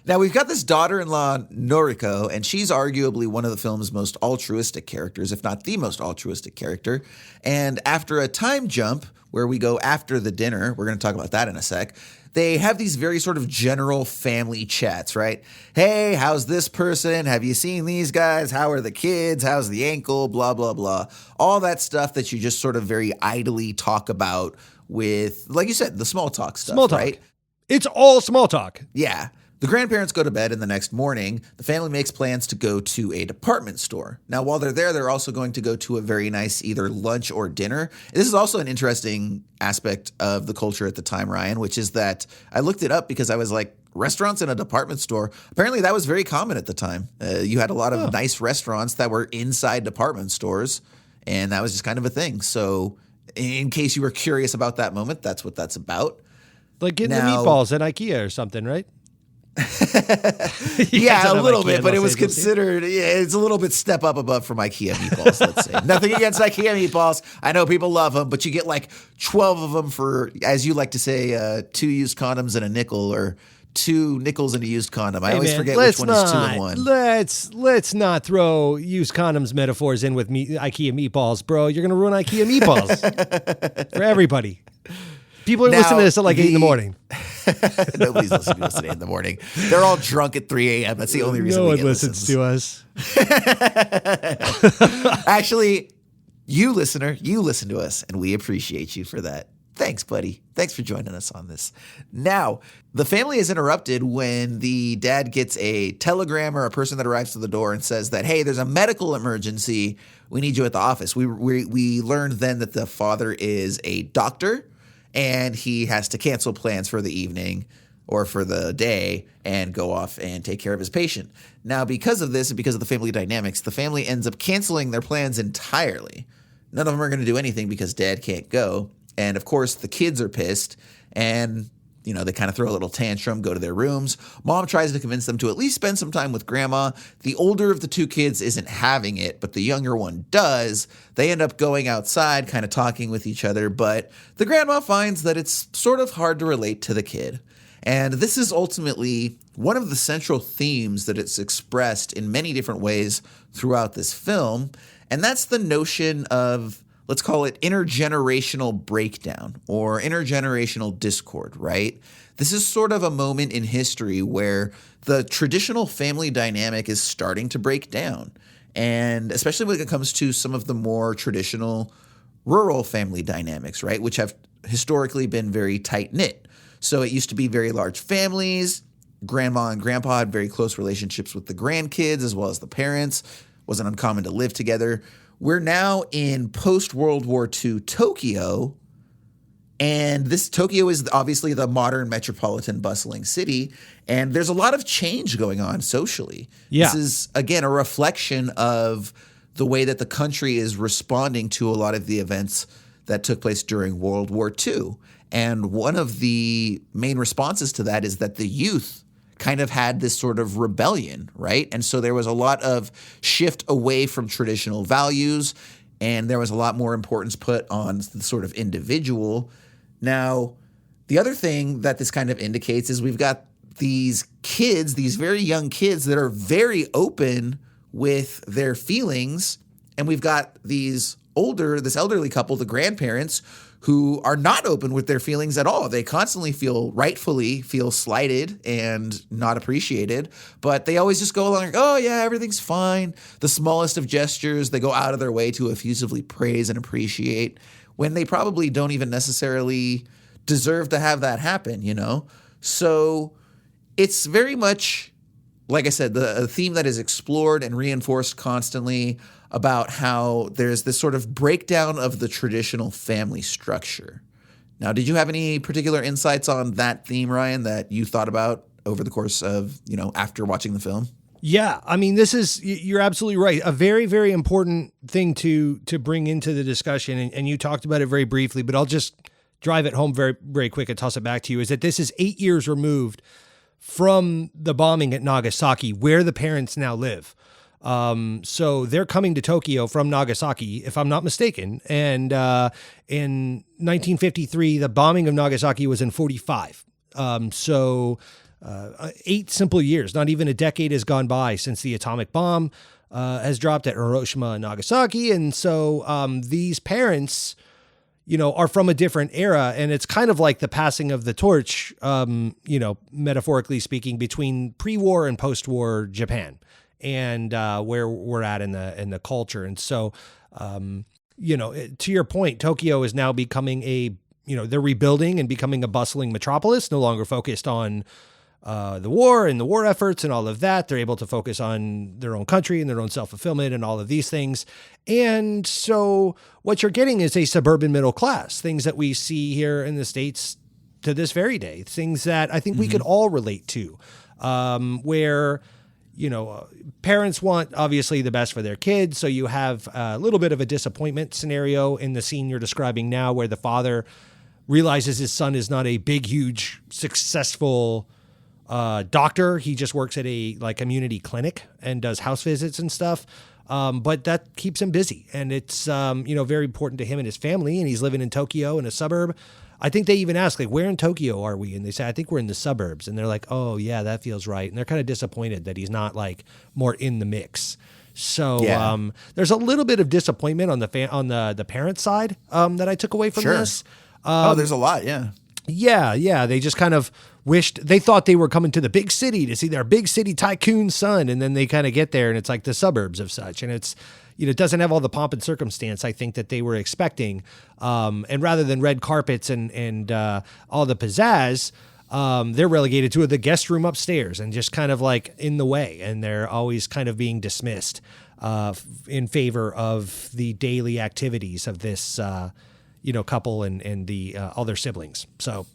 Now, we've got this daughter-in-law, Noriko, and she's arguably one of the film's most altruistic characters, if not the most altruistic character. And after a time jump, where we go after the dinner, we're going to talk about that in a sec, they have these very sort of general family chats, right? Hey, how's this person? Have you seen these guys? How are the kids? How's the ankle? Blah, blah, blah. All that stuff that you just sort of very idly talk about with, like you said, the small talk stuff, right? It's all small talk. Yeah. The grandparents go to bed, and the next morning, the family makes plans to go to a department store. Now, while they're there, they're also going to go to a very nice either lunch or dinner. This is also an interesting aspect of the culture at the time, Ryan, which is that I looked it up because I was like, restaurants in a department store, apparently that was very common at the time. You had a lot of nice restaurants that were inside department stores, and that was just kind of a thing. So in case you were curious about that moment, that's what that's about. Like getting the meatballs at IKEA or something, right? Yeah, a little bit, but it was considered, it's a little bit step up above from IKEA meatballs, let's say. Nothing against IKEA meatballs. I know people love them, but you get like 12 of them for, as you like to say, 2 used condoms and a nickel, or 2 nickels and a used condom. I always forget which one is 2 and 1. Let's not throw used condoms metaphors in with IKEA meatballs, bro. You're going to ruin IKEA meatballs for everybody. People are Now, listening to this at like 8 in the morning. Nobody's listening to us at 8 in the morning. They're all drunk at 3 a.m. That's the only reason No we one get listens to us. Actually, you listener, you listen to us, and we appreciate you for that. Thanks, buddy. Thanks for joining us on this. Now, the family is interrupted when the dad gets a telegram or a person that arrives to the door and says that, hey, there's a medical emergency. We need you at the office. We learned then that the father is a doctor and he has to cancel plans for the evening or for the day and go off and take care of his patient. Now, because of this and because of the family dynamics, the family ends up canceling their plans entirely. None of them are going to do anything because dad can't go. And of course, the kids are pissed and, they kind of throw a little tantrum, go to their rooms. Mom tries to convince them to at least spend some time with grandma. The older of the two kids isn't having it, but the younger one does. They end up going outside, kind of talking with each other, but the grandma finds that it's sort of hard to relate to the kid. And this is ultimately one of the central themes that it's expressed in many different ways throughout this film. And that's the notion of, let's call it intergenerational breakdown or intergenerational discord, right? This is sort of a moment in history where the traditional family dynamic is starting to break down. And especially when it comes to some of the more traditional rural family dynamics, right? Which have historically been very tight-knit. So it used to be very large families. Grandma and grandpa had very close relationships with the grandkids as well as the parents. It wasn't uncommon to live together. We're now in post-World War II Tokyo, and this Tokyo is obviously the modern metropolitan bustling city, and there's a lot of change going on socially. Yeah. This is, again, a reflection of the way that the country is responding to a lot of the events that took place during World War II. And one of the main responses to that is that the youth kind of had this sort of rebellion, right? And so there was a lot of shift away from traditional values, and there was a lot more importance put on the sort of individual. Now, the other thing that this kind of indicates is we've got these kids, these very young kids that are very open with their feelings, and we've got this elderly couple, the grandparents, who are not open with their feelings at all. They constantly rightfully feel slighted and not appreciated, but they always just go along like, oh yeah, everything's fine. The smallest of gestures, they go out of their way to effusively praise and appreciate when they probably don't even necessarily deserve to have that happen, So it's very much, like I said, a theme that is explored and reinforced constantly about how there's this sort of breakdown of the traditional family structure. Now, did you have any particular insights on that theme, Ryan, that you thought about over the course of, after watching the film? Yeah, I mean, you're absolutely right. A very, very important thing to bring into the discussion, and you talked about it very briefly, but I'll just drive it home very, very quick and toss it back to you, is that this is 8 years removed from the bombing at Nagasaki, where the parents now live. So they're coming to Tokyo from Nagasaki, if I'm not mistaken. And in 1953, the bombing of Nagasaki was in 45. 8 simple years, not even a decade has gone by since the atomic bomb has dropped at Hiroshima and Nagasaki. And so these parents, are from a different era. And it's kind of like the passing of the torch, metaphorically speaking, between pre-war and post-war Japan. And where we're at in the culture. And so, to your point, Tokyo is now becoming they're rebuilding and becoming a bustling metropolis, no longer focused on the war and the war efforts and all of that. They're able to focus on their own country and their own self-fulfillment and all of these things. And so what you're getting is a suburban middle class, things that we see here in the States to this very day, things that I think we could all relate to, where parents want obviously the best for their kids. So you have a little bit of a disappointment scenario in the scene you're describing now, where the father realizes his son is not a big, huge, successful doctor. He just works at a community clinic and does house visits and stuff. But that keeps him busy, and it's very important to him and his family. And he's living in Tokyo in a suburb. I think they even ask, where in Tokyo are we? And they say, I think we're in the suburbs. And they're like, oh, yeah, that feels right. And they're kind of disappointed that he's not more in the mix. So there's a little bit of disappointment on the parent side that I took away from this. There's a lot, yeah. Yeah. They just kind of they thought they were coming to the big city to see their big city tycoon son. And then they kind of get there and it's like the suburbs of such. And it's, it doesn't have all the pomp and circumstance I think that they were expecting. And rather than red carpets and all the pizzazz, they're relegated to the guest room upstairs and just kind of like in the way. And they're always kind of being dismissed in favor of the daily activities of this, couple and the all their siblings. So,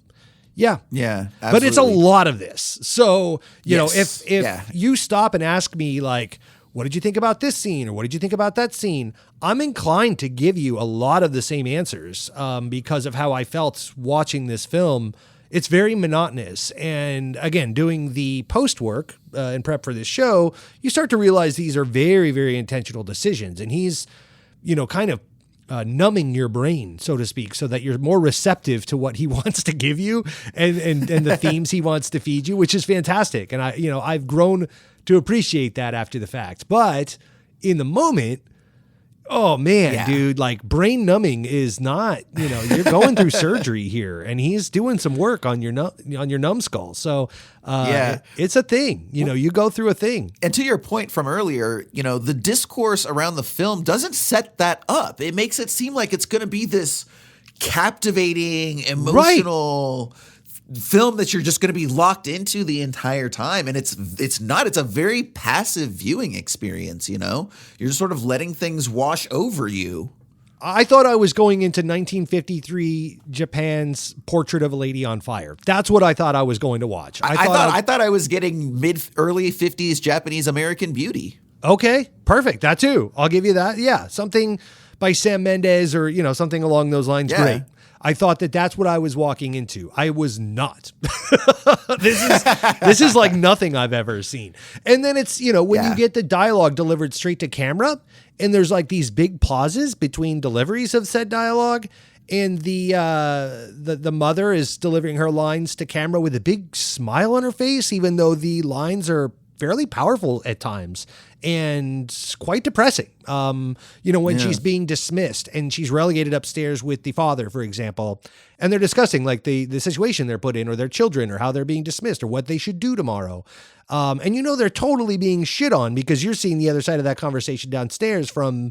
yeah. Yeah, absolutely. But it's a lot of this. So, Yes. if you stop and ask me like, what did you think about this scene? Or what did you think about that scene? I'm inclined to give you a lot of the same answers because of how I felt watching this film. It's very monotonous. And again, doing the post work in prep for this show, you start to realize these are very, very intentional decisions. And he's, kind of numbing your brain, so to speak, so that you're more receptive to what he wants to give you and the themes he wants to feed you, which is fantastic. And I've grown to appreciate that after the fact. But in the moment, oh man, dude, like brain numbing is not, you're going through surgery here and he's doing some work on your numbskull. So it's a thing, you go through a thing. And to your point from earlier, the discourse around the film doesn't set that up. It makes it seem like it's going to be this captivating, emotional film that you're just going to be locked into the entire time. And it's not. It's a very passive viewing experience, You're just sort of letting things wash over you. I thought I was going into 1953 Japan's Portrait of a Lady on Fire. That's what I thought I was going to watch. I thought I was getting early 50s Japanese American Beauty. Okay, perfect. That too. I'll give you that. Yeah, something by Sam Mendes or, something along those lines. Yeah. Great. I thought that's what I was walking into. I was not. This is like nothing I've ever seen. And then it's, when you get the dialogue delivered straight to camera and there's like these big pauses between deliveries of said dialogue and the mother is delivering her lines to camera with a big smile on her face, even though the lines are fairly powerful at times and quite depressing. When she's being dismissed and she's relegated upstairs with the father, for example, and they're discussing like the situation they're put in or their children or how they're being dismissed or what they should do tomorrow. And they're totally being shit on because you're seeing the other side of that conversation downstairs from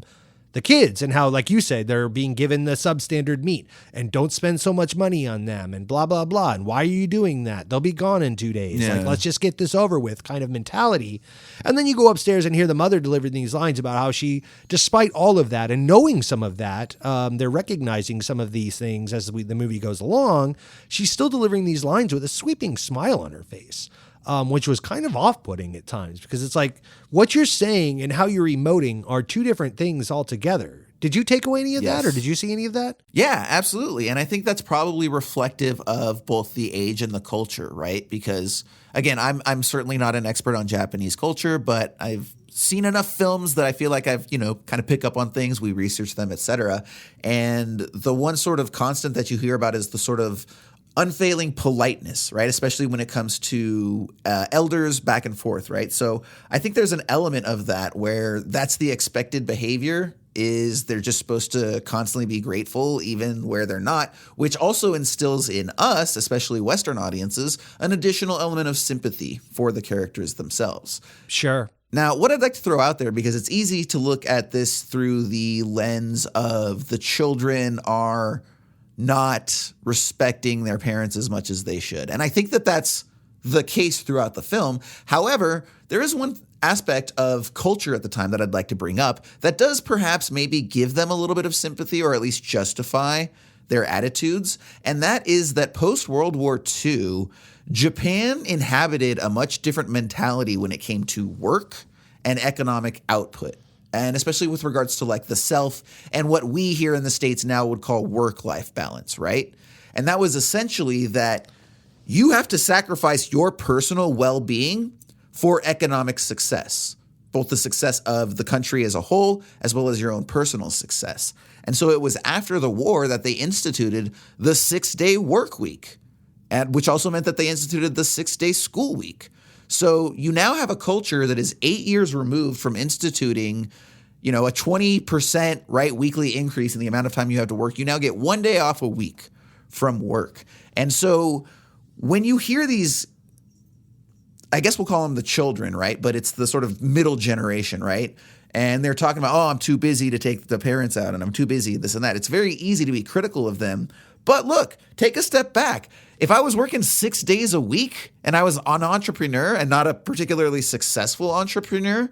the kids and how, like you said, they're being given the substandard meat and don't spend so much money on them and blah, blah, blah. And why are you doing that? They'll be gone in 2 days. Yeah. Like, let's just get this over with kind of mentality. And then you go upstairs and hear the mother deliver these lines about how she, despite all of that and knowing some of that, they're recognizing some of these things as the movie goes along. She's still delivering these lines with a sweeping smile on her face. Which was kind of off-putting at times because it's like what you're saying and how you're emoting are two different things altogether. Did you take away any of that or did you see any of that? Yeah, absolutely. And I think that's probably reflective of both the age and the culture, right? Because again, I'm certainly not an expert on Japanese culture, but I've seen enough films that I feel like I've, kind of pick up on things. We research them, et cetera. And the one sort of constant that you hear about is the sort of unfailing politeness, right? Especially when it comes to elders back and forth, right? So I think there's an element of that where that's the expected behavior is they're just supposed to constantly be grateful even where they're not, which also instills in us, especially Western audiences, an additional element of sympathy for the characters themselves. Sure. Now, what I'd like to throw out there, because it's easy to look at this through the lens of the children are not respecting their parents as much as they should. And I think that that's the case throughout the film. However, there is one aspect of culture at the time that I'd like to bring up that does perhaps maybe give them a little bit of sympathy or at least justify their attitudes. And that is that post-World War II, Japan inhabited a much different mentality when it came to work and economic output. And especially with regards to like the self and what we here in the States now would call work-life balance, right? And that was essentially that you have to sacrifice your personal well-being for economic success, both the success of the country as a whole, as well as your own personal success. And so it was after the war that they instituted the 6-day work week, and which also meant that they instituted the 6-day school week. So you now have a culture that is 8 years removed from instituting, a 20% weekly increase in the amount of time you have to work. You now get 1 day off a week, from work. And so when you hear these, I guess we'll call them the children, right? But it's the sort of middle generation, right? And they're talking about, oh, I'm too busy to take the parents out and I'm too busy, this and that. It's very easy to be critical of them. But look, take a step back. If I was working 6 days a week and I was an entrepreneur and not a particularly successful entrepreneur,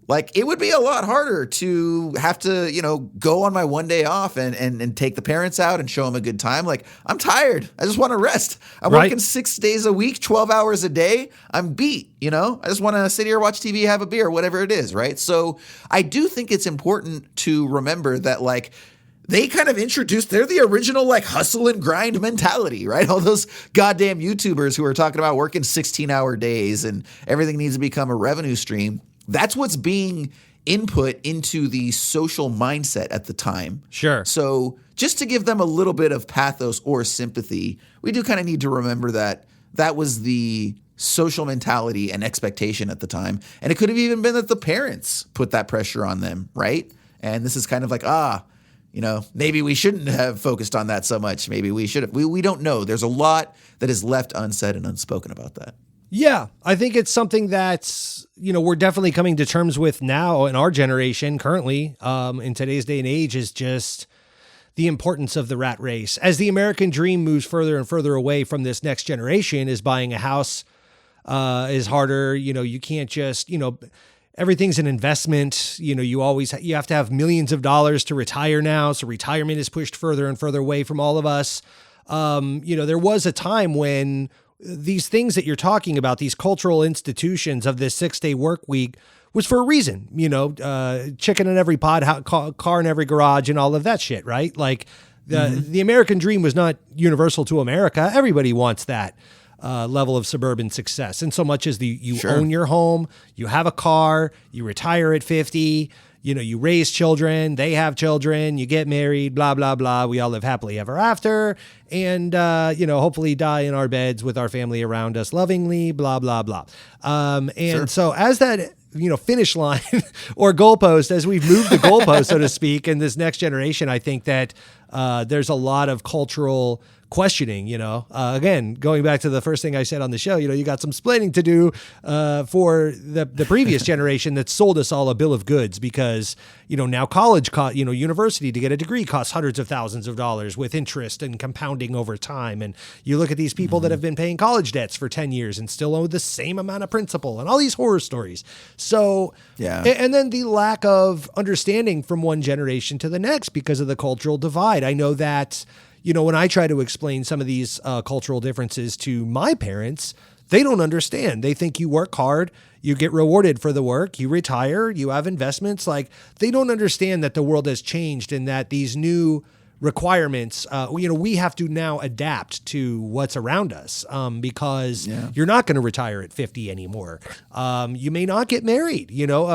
like it would be a lot harder to have to, go on my one day off and take the parents out and show them a good time. Like, I'm tired. I just want to rest. I'm working 6 days a week, 12 hours a day. I'm beat, I just want to sit here, watch TV, have a beer, whatever it is, right? So I do think it's important to remember that, like, they kind of they're the original like hustle and grind mentality, right? All those goddamn YouTubers who are talking about working 16-hour days and everything needs to become a revenue stream. That's what's being input into the social mindset at the time. Sure. So just to give them a little bit of pathos or sympathy, we do kind of need to remember that that was the social mentality and expectation at the time. And it could have even been that the parents put that pressure on them, right? And this is kind of like, maybe we shouldn't have focused on that so much. Maybe we should have. We don't know. There's a lot that is left unsaid and unspoken about that. Yeah, I think it's something that's, we're definitely coming to terms with now in our generation currently, in today's day and age, is just the importance of the rat race. As the American dream moves further and further away from this next generation, is buying a house is harder. You can't just, everything's an investment. You have to have millions of dollars to retire now. So retirement is pushed further and further away from all of us. There was a time when these things that you're talking about, these cultural institutions of this 6-day work week, was for a reason, chicken in every pot, car in every garage, and all of that shit, right? Like the American dream was not universal to America. Everybody wants that level of suburban success. And so much as you own your home, you have a car, you retire at 50, you raise children, they have children, you get married, blah, blah, blah. We all live happily ever after. And, hopefully die in our beds with our family around us lovingly, blah, blah, blah. So as that, finish line or goalpost, as we've moved the goalpost, so to speak, in this next generation, I think that there's a lot of cultural questioning, again, going back to the first thing I said on the show, you got some splaining to do for the previous generation that sold us all a bill of goods because, now college, university to get a degree costs hundreds of thousands of dollars with interest and compounding over time. And you look at these people that have been paying college debts for 10 years and still owe the same amount of principal and all these horror stories. So, yeah. And then the lack of understanding from one generation to the next because of the cultural divide. I know that, when I try to explain some of these cultural differences to my parents, they don't understand. They think you work hard, you get rewarded for the work, you retire, you have investments. Like, they don't understand that the world has changed and that these new requirements, we have to now adapt to what's around us because you're not going to retire at 50 anymore. You may not get married.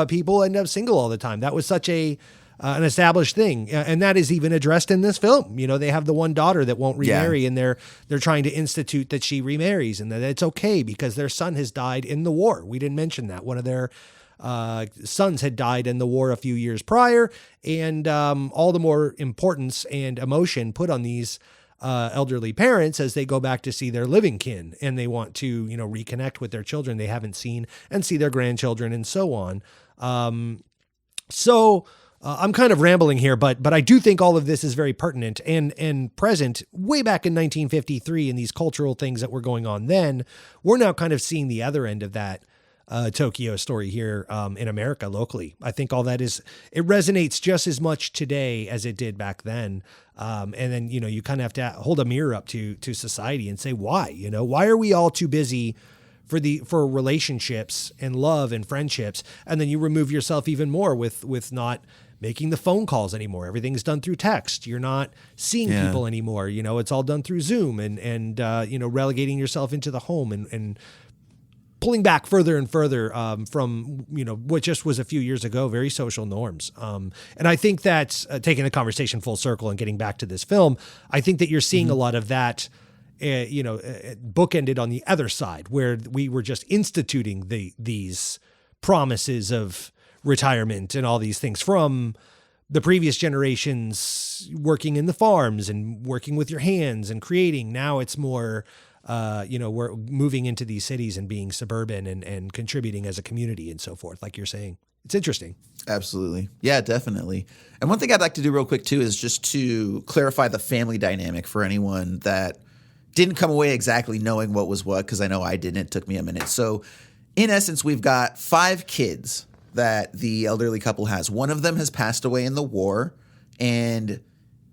People end up single all the time. That was such an established thing. And that is even addressed in this film. They have the one daughter that won't remarry and they're trying to institute that she remarries and that it's okay because their son has died in the war. We didn't mention that. One of their sons had died in the war a few years prior, and all the more importance and emotion put on these elderly parents as they go back to see their living kin and they want to, reconnect with their children they haven't seen and see their grandchildren and so on. I'm kind of rambling here, but I do think all of this is very pertinent and present way back in 1953 in these cultural things that were going on then. We're now kind of seeing the other end of that Tokyo story here in America locally. I think all that it resonates just as much today as it did back then. And then, you kind of have to hold a mirror up to society and say, why? Why are we all too busy for relationships and love and friendships? And then you remove yourself even more with not making the phone calls anymore. Everything's done through text. You're not seeing people anymore. It's all done through Zoom and relegating yourself into the home and pulling back further and further from, what just was a few years ago, very social norms. And I think that taking the conversation full circle and getting back to this film, I think that you're seeing a lot of that, bookended on the other side where we were just instituting these promises of retirement and all these things from the previous generations working in the farms and working with your hands and creating. Now it's more, we're moving into these cities and being suburban and contributing as a community and so forth, like you're saying. It's interesting. Absolutely. Yeah, definitely. And one thing I'd like to do real quick too is just to clarify the family dynamic for anyone that didn't come away exactly knowing what was what, because I know I didn't. It took me a minute. So in essence, we've got 5 kids that the elderly couple has. One of them has passed away in the war, and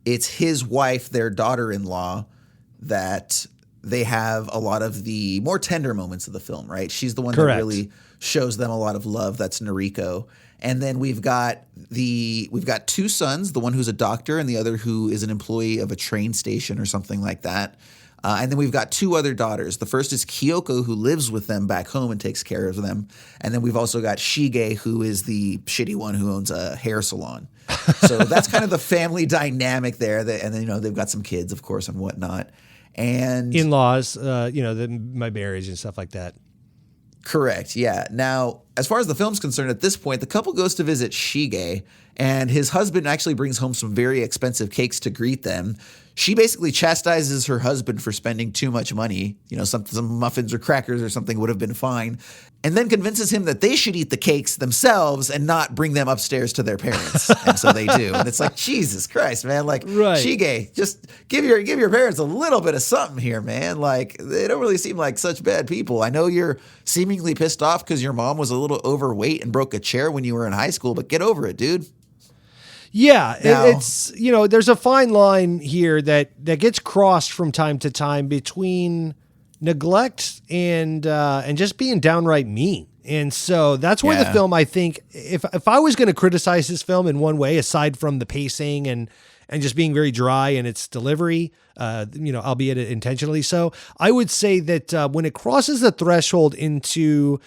it's his wife, their daughter-in-law, that they have a lot of the more tender moments of the film, right? She's the one Correct. that really shows them a lot of love. That's Noriko. And then we've got 2 sons, the one who's a doctor and the other who is an employee of a train station or something like that. And then we've got 2 other daughters. The first is Kyoko, who lives with them back home and takes care of them. And then we've also got Shige, who is the shitty one who owns a hair salon. So that's kind of the family dynamic there. And then, they've got some kids, of course, and whatnot. And In-laws, my marriage and stuff like that. Correct, yeah. Now, as far as the film's concerned, at this point, the couple goes to visit Shige, and his husband actually brings home some very expensive cakes to greet them. She basically chastises her husband for spending too much money. Some muffins or crackers or something would have been fine. And then convinces him that they should eat the cakes themselves and not bring them upstairs to their parents. And so they do. And it's like, Jesus Christ, man. Like, right. Shige, just give your parents a little bit of something here, man. Like, they don't really seem like such bad people. I know you're seemingly pissed off because your mom was a little overweight and broke a chair when you were in high school, but get over it, dude. Yeah, Now, it's there's a fine line here that gets crossed from time to time between neglect and just being downright mean. And so that's where the film, I think, if I was going to criticize this film in one way, aside from the pacing and just being very dry in its delivery, albeit intentionally so, I would say that when it crosses the threshold into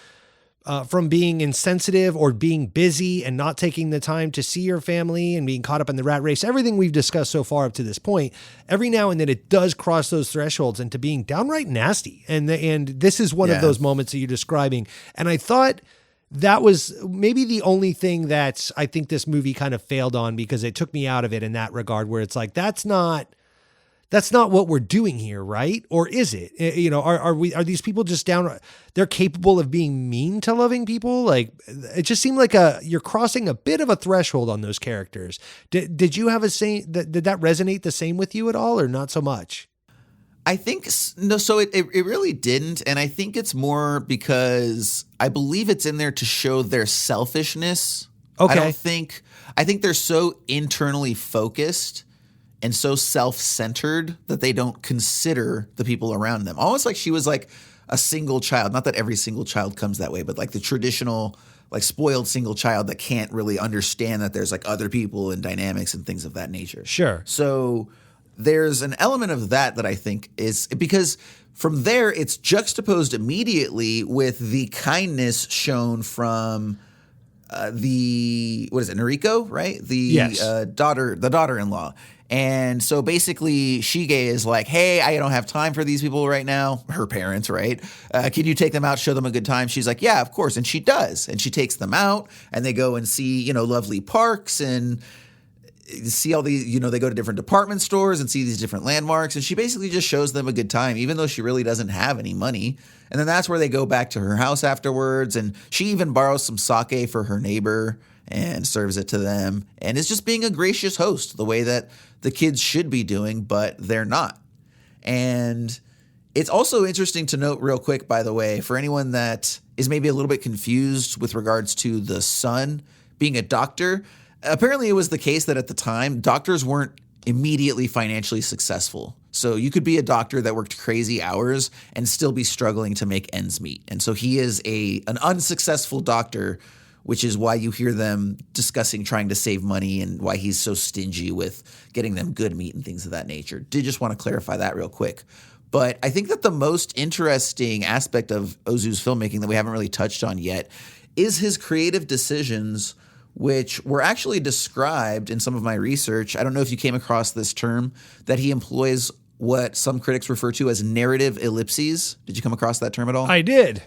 from being insensitive or being busy and not taking the time to see your family and being caught up in the rat race, everything we've discussed so far up to this point, every now and then it does cross those thresholds into being downright nasty. And this is one of those moments that you're describing. And I thought that was maybe the only thing that I think this movie kind of failed on, because it took me out of it in that regard, where it's like, that's not what we're doing here, right? Or is it? Are these people just they're capable of being mean to loving people? Like, it just seemed like you're crossing a bit of a threshold on those characters. Did you have did that resonate the same with you at all, or not so much? I think no. So it really didn't, and I think it's more because I believe it's in there to show their selfishness. Okay. I think they're so internally focused and so self-centered that they don't consider the people around them. Almost like she was like a single child. Not that every single child comes that way, but like the traditional, like spoiled single child that can't really understand that there's like other people and dynamics and things of that nature. Sure. So there's an element of that I think is because from there it's juxtaposed immediately with the kindness shown from Noriko, right? The daughter-in-law. And so basically Shige is like, hey, I don't have time for these people right now. Her parents, right? Can you take them out, show them a good time? She's like, yeah, of course. And she does. And she takes them out and they go and see, lovely parks and see all these, they go to different department stores and see these different landmarks. And she basically just shows them a good time, even though she really doesn't have any money. And then that's where they go back to her house afterwards. And she even borrows some sake for her neighbor and serves it to them. And is just being a gracious host, the way that the kids should be doing, but they're not. And it's also interesting to note real quick, by the way, for anyone that is maybe a little bit confused with regards to the son being a doctor. Apparently it was the case that at the time, doctors weren't immediately financially successful. So you could be a doctor that worked crazy hours and still be struggling to make ends meet. And so he is an unsuccessful doctor, which is why you hear them discussing trying to save money and why he's so stingy with getting them good meat and things of that nature. Did just want to clarify that real quick. But I think that the most interesting aspect of Ozu's filmmaking that we haven't really touched on yet is his creative decisions, which were actually described in some of my research. I don't know if you came across this term, that he employs what some critics refer to as narrative ellipses. Did you come across that term at all? I did.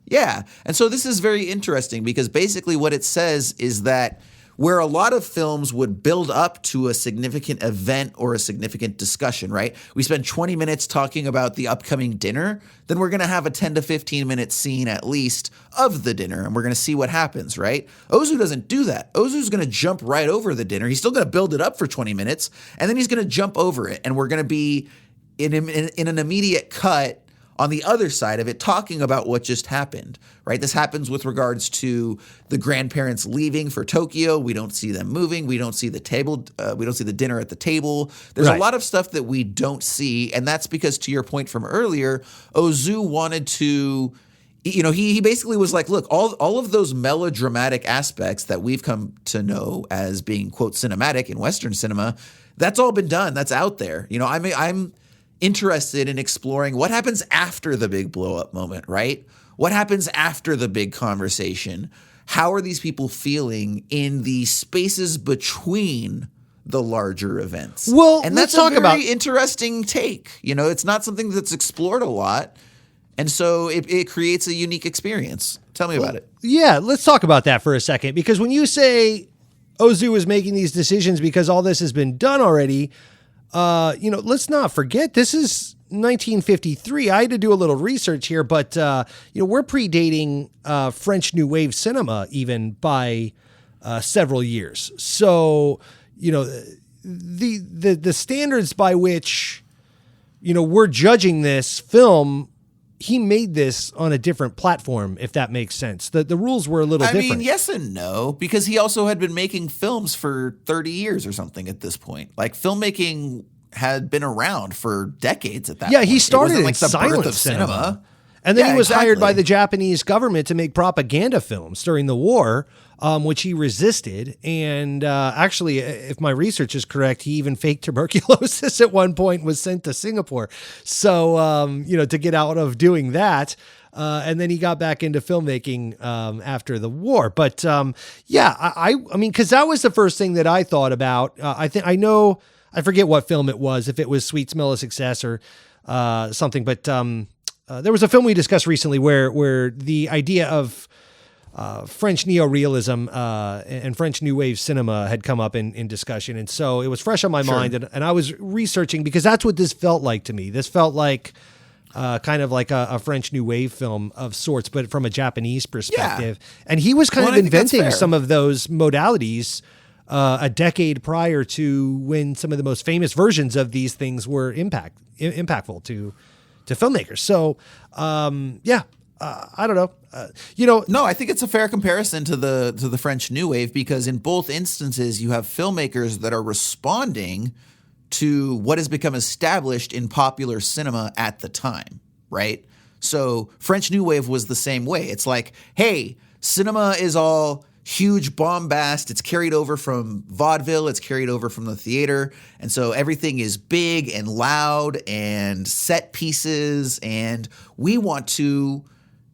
Yeah. And so this is very interesting because basically what it says is that where a lot of films would build up to a significant event or a significant discussion, right? We spend 20 minutes talking about the upcoming dinner, then we're going to have a 10 to 15 minute scene at least of the dinner, and we're going to see what happens, right? Ozu doesn't do that. Ozu's going to jump right over the dinner. He's still going to build it up for 20 minutes, and then he's going to jump over it, and we're going to be in an immediate cut on the other side of it, talking about what just happened, right? This happens with regards to the grandparents leaving for Tokyo. We don't see them moving. We don't see the table. We don't see the dinner at the table. There's a lot of stuff that we don't see. And that's because, to your point from earlier, Ozu wanted to, he basically was like, look, all of those melodramatic aspects that we've come to know as being, quote, cinematic in Western cinema, that's all been done. That's out there. I'm interested in exploring what happens after the big blow up moment, right? What happens after the big conversation? How are these people feeling in the spaces between the larger events? Well, and let's that's talk a very about interesting take. It's not something that's explored a lot. And so it creates a unique experience. Tell me about it. Yeah, let's talk about that for a second, because when you say Ozu is making these decisions because all this has been done already, let's not forget, this is 1953. I had to do a little research here, but, we're predating French New Wave cinema even by several years. So, the standards by which, we're judging this film, he made this on a different platform, if that makes sense. The rules were a little different. I mean, yes and no, because he also had been making films for 30 years or something at this point. Like, filmmaking had been around for decades at that point. Yeah, he started in like the silent birth of cinema. And then Yeah, he was hired by exactly. the Japanese government to make propaganda films during the war, which he resisted. And actually, if my research is correct, he even faked tuberculosis at one point and was sent to Singapore. So, to get out of doing that. And then he got back into filmmaking after the war. But I mean, because that was the first thing that I thought about. I forget what film it was, if it was Sweet Smell of Success or something. But there was a film we discussed recently where the idea of French neorealism and French New Wave cinema had come up in discussion. And so it was fresh on my mind. And I was researching because that's what this felt like to me. This felt like kind of like a French New Wave film of sorts, but from a Japanese perspective. Yeah. And he was kind of inventing some of those modalities a decade prior to when some of the most famous versions of these things were impactful to filmmakers. So, I don't know. No, I think it's a fair comparison to the French New Wave, because in both instances you have filmmakers that are responding to what has become established in popular cinema at the time, right? So French New Wave was the same way. It's like, hey, cinema is all huge bombast. It's carried over from vaudeville. It's carried over from the theater. And so everything is big and loud and set pieces. And we want to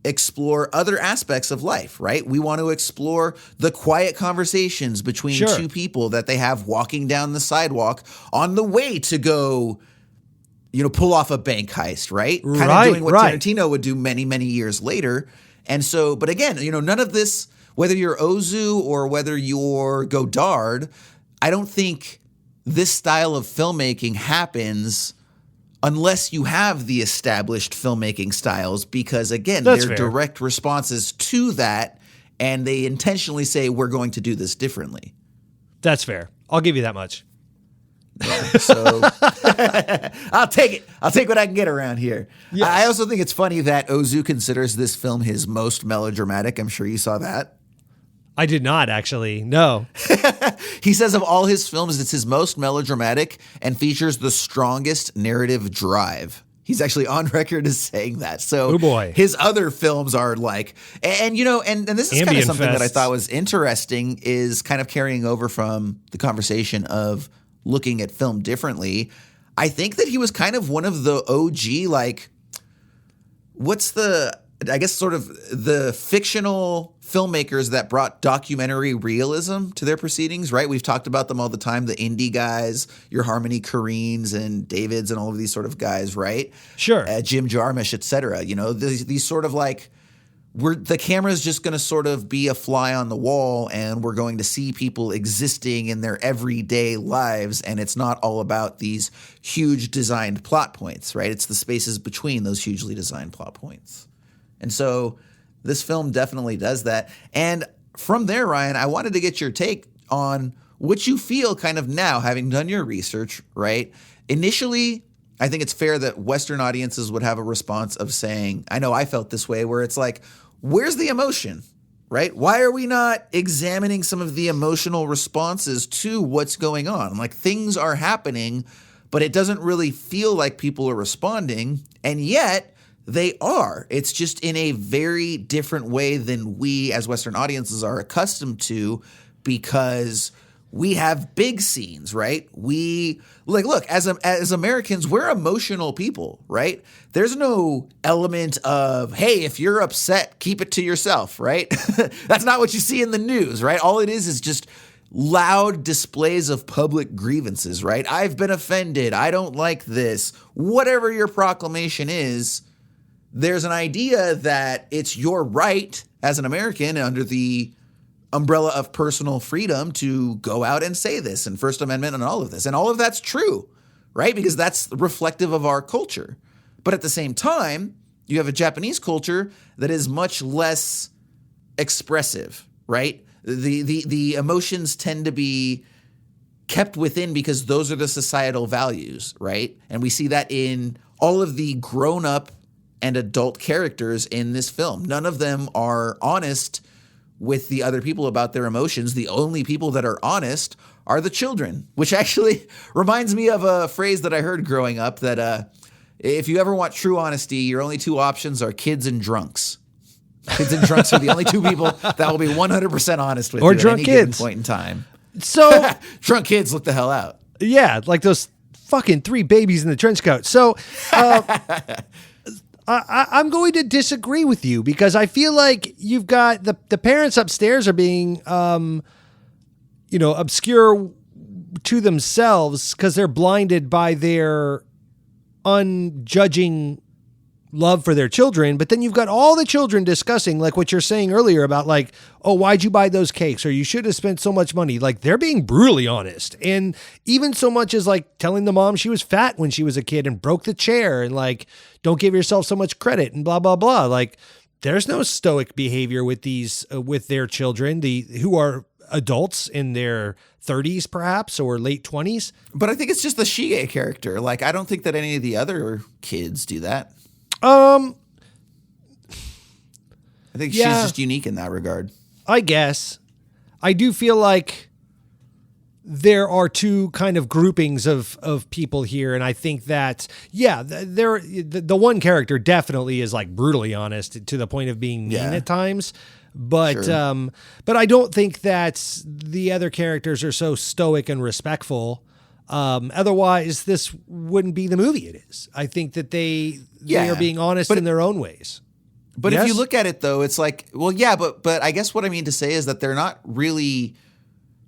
explore other aspects of life, right? We want to explore the quiet conversations between two people that they have walking down the sidewalk on the way to go, pull off a bank heist, right? Kind of doing what Tarantino would do many, many years later. And so, but again, none of this, whether you're Ozu or whether you're Godard, I don't think this style of filmmaking happens unless you have the established filmmaking styles, because again, they're direct responses to that, and they intentionally say, we're going to do this differently. That's fair. I'll give you that much. Yeah, so I'll take it. I'll take what I can get around here. Yes. I also think it's funny that Ozu considers this film his most melodramatic. I'm sure you saw that. I did not, actually. No. He says of all his films, it's his most melodramatic and features the strongest narrative drive. He's actually on record as saying that. So his other films are like, and this is kind of something that I thought was interesting, is kind of carrying over from the conversation of looking at film differently. I think that he was kind of one of the OG, like, sort of the fictional filmmakers that brought documentary realism to their proceedings, right? We've talked about them all the time, the indie guys, your Harmony Korine's and David's and all of these sort of guys, right? Sure. Jim Jarmusch, et cetera. These sort of like the camera is just going to sort of be a fly on the wall, and we're going to see people existing in their everyday lives, and it's not all about these huge designed plot points, right? It's the spaces between those hugely designed plot points. And so this film definitely does that. And from there, Ryan, I wanted to get your take on what you feel kind of now, having done your research, right? Initially, I think it's fair that Western audiences would have a response of saying, I know I felt this way, where it's like, where's the emotion, right? Why are we not examining some of the emotional responses to what's going on? Like, things are happening, but it doesn't really feel like people are responding, and yet they are. It's just in a very different way than we as Western audiences are accustomed to, because we have big scenes, right? We look, as Americans, we're emotional people, right? There's no element of, hey, if you're upset, keep it to yourself, right? That's not what you see in the news, right? All it is just loud displays of public grievances, right? I've been offended. I don't like this. Whatever your proclamation is, there's an idea that it's your right as an American under the umbrella of personal freedom to go out and say this, and First Amendment and all of this. And all of that's true, right? Because that's reflective of our culture. But at the same time, you have a Japanese culture that is much less expressive, right? The emotions tend to be kept within because those are the societal values, right? And we see that in all of the grown-up and adult characters in this film. None of them are honest with the other people about their emotions. The only people that are honest are the children, which actually reminds me of a phrase that I heard growing up that if you ever want true honesty, your only two options are kids and drunks. Kids and drunks are the only two people that will be 100% honest with or you drunk at any given kids. point in time. So drunk kids, look the hell out. Yeah, like those fucking three babies in the trench coat. So I'm going to disagree with you, because I feel like you've got the parents upstairs are being, obscure to themselves because they're blinded by their unjudging love for their children. But then you've got all the children discussing, like what you're saying earlier about, like, oh, why'd you buy those cakes? Or you should have spent so much money. Like, they're being brutally honest. And even so much as like telling the mom she was fat when she was a kid and broke the chair, and like, don't give yourself so much credit and blah, blah, blah. Like, there's no stoic behavior with these, with their children, who are adults in their 30s perhaps, or late 20s. But I think it's just the Shige character. Like, I don't think that any of the other kids do that. I think she's just unique in that regard. I guess. I do feel like there are two kind of groupings of people here, and I think that the one character definitely is like brutally honest to the point of being mean at times. But Sure. But I don't think that the other characters are so stoic and respectful. Otherwise, this wouldn't be the movie it is. I think that they are being honest in their own ways. But Yes? if you look at it, though, it's like, well, yeah, but I guess what I mean to say is that they're not really,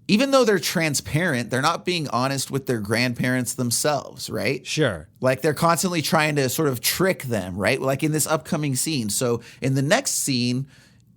even though they're transparent, they're not being honest with their grandparents themselves, right? Sure. Like, they're constantly trying to sort of trick them, right? Like in this upcoming scene. So in the next scene,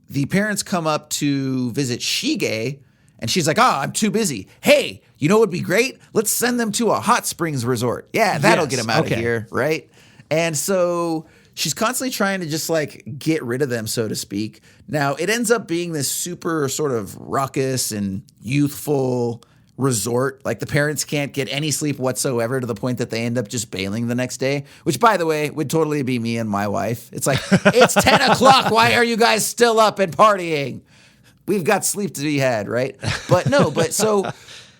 the parents come up to visit Shige, and she's like, I'm too busy. Hey, you know what would be great? Let's send them to a hot springs resort. Yeah, that'll get them out of here, right? And so she's constantly trying to just like get rid of them, so to speak. Now, it ends up being this super sort of raucous and youthful resort. Like, the parents can't get any sleep whatsoever, to the point that they end up just bailing the next day, which, by the way, would totally be me and my wife. It's like, it's 10 o'clock. Why are you guys still up and partying? We've got sleep to be had, right? But no, so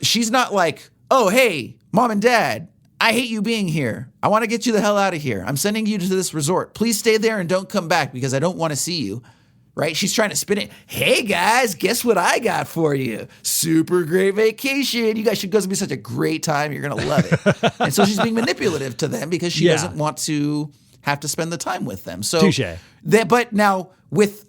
she's not like, oh, hey, mom and dad, I hate you being here. I want to get you the hell out of here. I'm sending you to this resort. Please stay there and don't come back because I don't want to see you, right? She's trying to spin it. Hey, guys, guess what I got for you? Super great vacation. You guys should go. It's going to be such a great time. You're going to love it. And so she's being manipulative to them because she doesn't want to have to spend the time with them. So, touche. But now with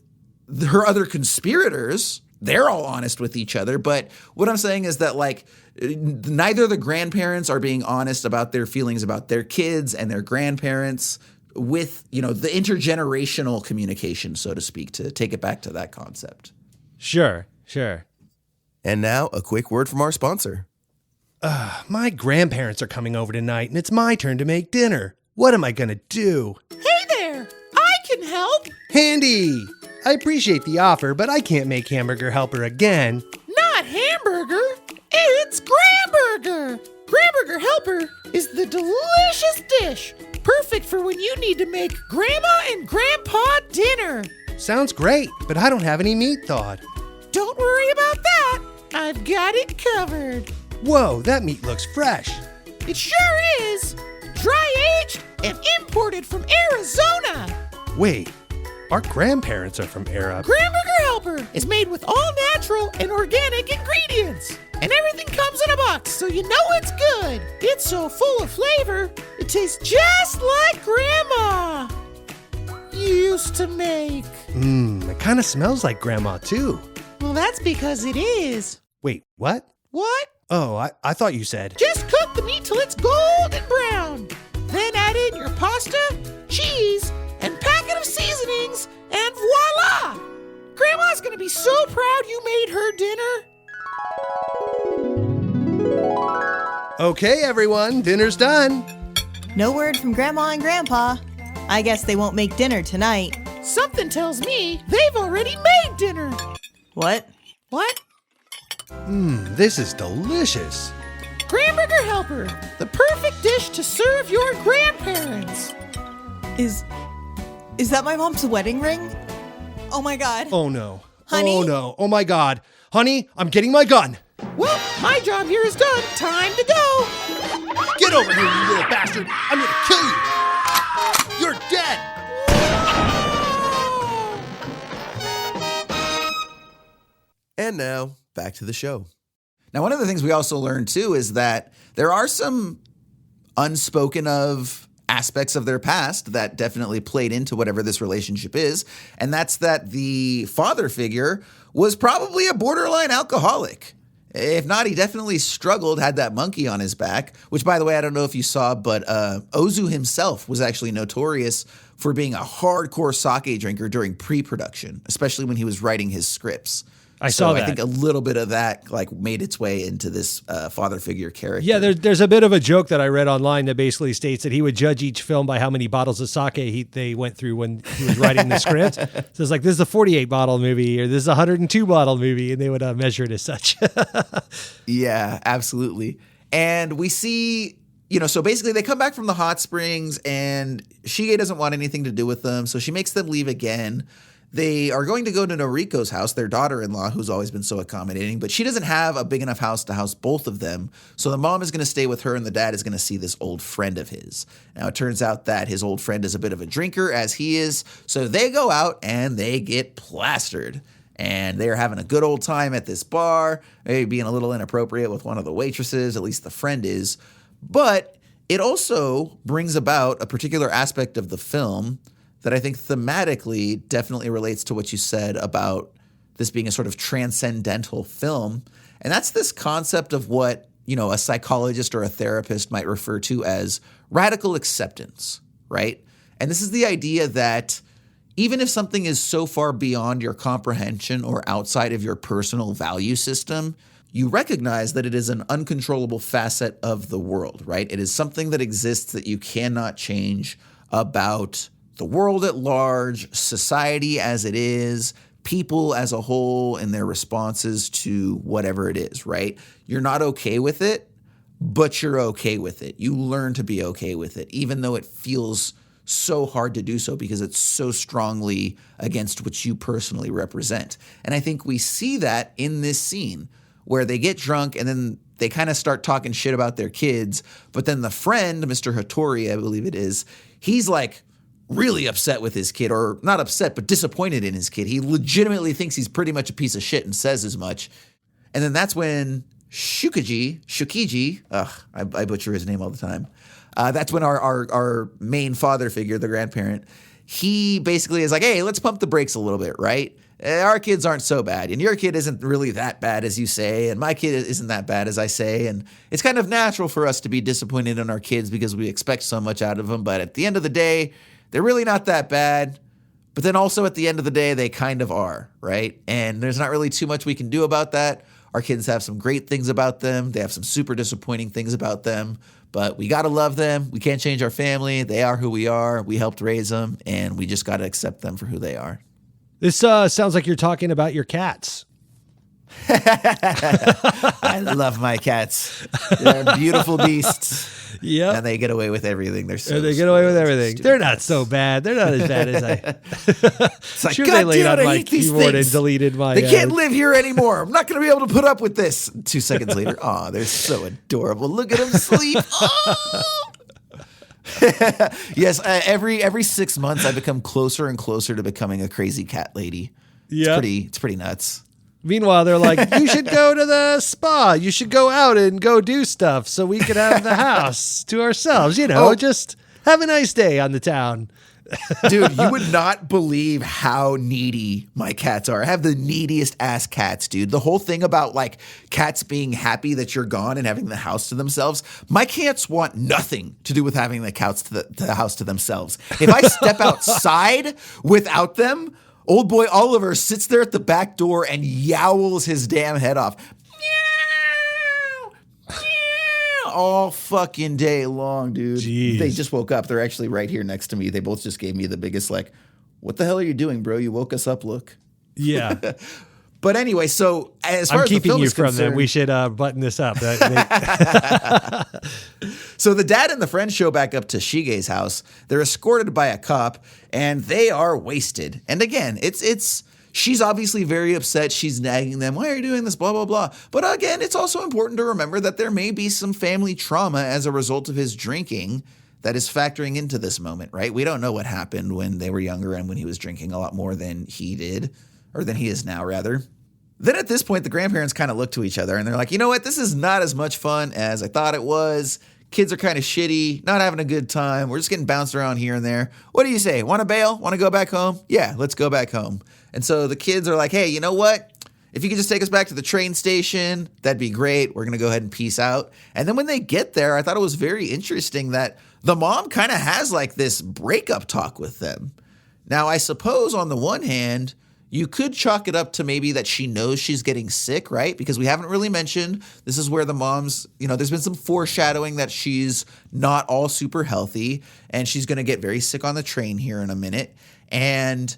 her other conspirators, they're all honest with each other. But what I'm saying is that, like, neither the grandparents are being honest about their feelings about their kids, and their grandparents with, the intergenerational communication, so to speak, to take it back to that concept. Sure. And now, a quick word from our sponsor. My grandparents are coming over tonight, and it's my turn to make dinner. What am I going to do? Hey there! I can help! Handy! I appreciate the offer, but I can't make Hamburger Helper again. Not hamburger! It's Gramburger! Gramburger Helper is the delicious dish, perfect for when you need to make Grandma and Grandpa dinner. Sounds great, but I don't have any meat thawed. Don't worry about that. I've got it covered. Whoa, that meat looks fresh. It sure is. Dry-aged and imported from Arizona. Wait, our grandparents are from Arab. Gramburger Helper is made with all natural and organic ingredients. And everything comes in a box, so you know it's good. It's so full of flavor, it tastes just like Grandma used to make. It kind of smells like Grandma, too. Well, that's because it is. Wait, what? What? Oh, I thought you said. Just cook the meat till it's golden brown. Then add in your pasta, cheese, and packet of seasonings, and voila! Grandma's gonna be so proud you made her dinner. Okay, everyone, dinner's done. No word from Grandma and Grandpa. I guess they won't make dinner tonight. Something tells me they've already made dinner. What? What? This is delicious. Gramburger Helper, the perfect dish to serve your grandparents. Is that my mom's wedding ring? Oh my God. Oh no. Honey? Oh no. Oh my God. Honey, I'm getting my gun. Well, my job here is done. Time to go. Get over here, you little bastard. I'm gonna kill you. You're dead. And now, back to the show. Now, one of the things we also learned, too, is that there are some unspoken of aspects of their past that definitely played into whatever this relationship is. And that's that the father figure was probably a borderline alcoholic. If not, he definitely struggled, had that monkey on his back, which, by the way, I don't know if you saw, but Ozu himself was actually notorious for being a hardcore sake drinker during pre-production, especially when he was writing his scripts. I saw that. I think a little bit of that made its way into this father figure character. Yeah, there's a bit of a joke that I read online that basically states that he would judge each film by how many bottles of sake they went through when he was writing the script. So it's like, this is a 48 bottle movie or this is a 102 bottle movie, and they would measure it as such. Yeah, absolutely. And we see, so basically they come back from the hot springs and Shige doesn't want anything to do with them, so she makes them leave again. They are going to go to Noriko's house, their daughter-in-law, who's always been so accommodating, but she doesn't have a big enough house to house both of them. So the mom is going to stay with her and the dad is going to see this old friend of his. Now, it turns out that his old friend is a bit of a drinker, as he is. So they go out and they get plastered. And they're having a good old time at this bar, maybe being a little inappropriate with one of the waitresses, at least the friend is. But it also brings about a particular aspect of the film that I think thematically definitely relates to what you said about this being a sort of transcendental film. And that's this concept of what, a psychologist or a therapist might refer to as radical acceptance, right? And this is the idea that even if something is so far beyond your comprehension or outside of your personal value system, you recognize that it is an uncontrollable facet of the world, right? It is something that exists that you cannot change about the world at large, society as it is, people as a whole and their responses to whatever it is, right? You're not okay with it, but you're okay with it. You learn to be okay with it, even though it feels so hard to do so because it's so strongly against what you personally represent. And I think we see that in this scene where they get drunk and then they kind of start talking shit about their kids. But then the friend, Mr. Hattori, I believe it is, he's like really upset with his kid, or not upset, but disappointed in his kid. He legitimately thinks he's pretty much a piece of shit and says as much. And then that's when Shukiji, I butcher his name all the time. That's when our main father figure, the grandparent, he basically is like, hey, let's pump the brakes a little bit, right? Our kids aren't so bad, and your kid isn't really that bad as you say, and my kid isn't that bad as I say, and it's kind of natural for us to be disappointed in our kids because we expect so much out of them, but at the end of the day, they're really not that bad. But then also at the end of the day, they kind of are, right? And there's not really too much we can do about that. Our kids have some great things about them. They have some super disappointing things about them. But we got to love them. We can't change our family. They are who we are. We helped raise them. And we just got to accept them for who they are. This sounds like you're talking about your cats. I love my cats. They're beautiful beasts. Yeah, and they get away with everything. They get away with everything. They're not so bad. They're not as bad as I. It's like, sure, God they laid damn on it, I my hate these keyboard things. and deleted my. They can't live here anymore. I'm not going to be able to put up with this. 2 seconds later, oh, they're so adorable. Look at them sleep. Oh. Yes, every 6 months I become closer and closer to becoming a crazy cat lady. Yeah, it's pretty nuts. Meanwhile, they're like, you should go to the spa. You should go out and go do stuff so we could have the house to ourselves. Just have a nice day on the town. Dude, you would not believe how needy my cats are. I have the neediest ass cats, dude. The whole thing about like cats being happy that you're gone and having the house to themselves. My cats want nothing to do with having the house to themselves. If I step outside without them, old boy Oliver sits there at the back door and yowls his damn head off. Meow, meow, all fucking day long, dude. Jeez. They just woke up. They're actually right here next to me. They both just gave me the biggest, like, what the hell are you doing, bro? You woke us up look. Yeah. But anyway, so as far I'm as the keeping film you is from concerned, them. We should button this up. So the dad and the friend show back up to Shige's house. They're escorted by a cop, and they are wasted. And again, she's obviously very upset. She's nagging them. Why are you doing this? Blah, blah, blah. But again, it's also important to remember that there may be some family trauma as a result of his drinking that is factoring into this moment, right? We don't know what happened when they were younger and when he was drinking a lot more than he did, or than he is now, rather. Then at this point, the grandparents kind of look to each other and they're like, you know what? This is not as much fun as I thought it was. Kids are kind of shitty, not having a good time. We're just getting bounced around here and there. What do you say? Want to bail? Want to go back home? Yeah, let's go back home. And so the kids are like, hey, you know what? If you could just take us back to the train station, that'd be great. We're going to go ahead and peace out. And then when they get there, I thought it was very interesting that the mom kind of has like this breakup talk with them. Now, I suppose on the one hand, you could chalk it up to maybe that she knows she's getting sick, right? Because we haven't really mentioned, this is where the mom's, there's been some foreshadowing that she's not all super healthy and she's going to get very sick on the train here in a minute. And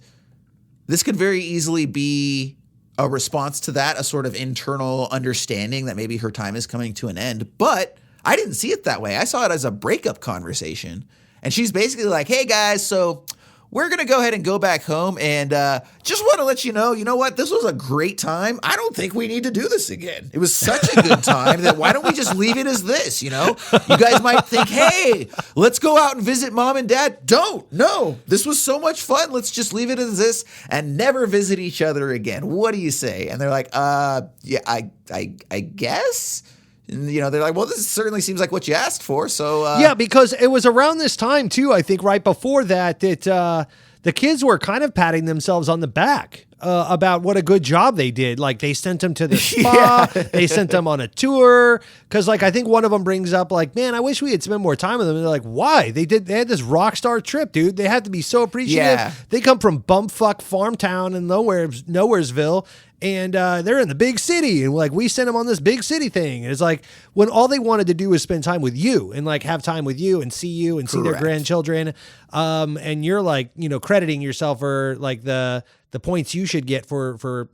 this could very easily be a response to that, a sort of internal understanding that maybe her time is coming to an end. But I didn't see it that way. I saw it as a breakup conversation. And she's basically like, hey guys, so we're going to go ahead and go back home and just want to let you know what? This was a great time. I don't think we need to do this again. It was such a good time that why don't we just leave it as this, You guys might think, hey, let's go out and visit mom and dad. Don't. No, this was so much fun. Let's just leave it as this and never visit each other again. What do you say? And they're like, yeah, I guess. And, they're like, well, this certainly seems like what you asked for. So yeah, because it was around this time too, I think right before that the kids were kind of patting themselves on the back about what a good job they did. Like they sent them to the spa, they sent them on a tour. Cause like, I think one of them brings up like, man, I wish we had spent more time with them. And they're like, why? They had this rock star trip, dude. They had to be so appreciative. Yeah. They come from bumfuck farm town in Nowheresville. And they're in the big city, and like we sent them on this big city thing. And it's like when all they wanted to do was spend time with you and like have time with you and see their grandchildren. And you're like, crediting yourself for like the points you should get for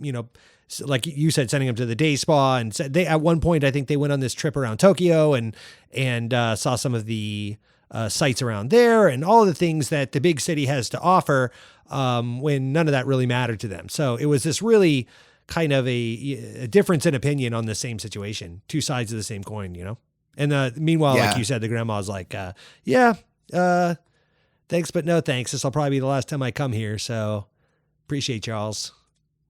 like you said, sending them to the day spa. And they at one point, I think they went on this trip around Tokyo and saw some of the sites around there and all the things that the big city has to offer. When none of that really mattered to them. So it was this really kind of a difference in opinion on the same situation, two sides of the same coin, And meanwhile, like you said, the grandma's like, thanks, but no thanks. This will probably be the last time I come here. So appreciate y'all's.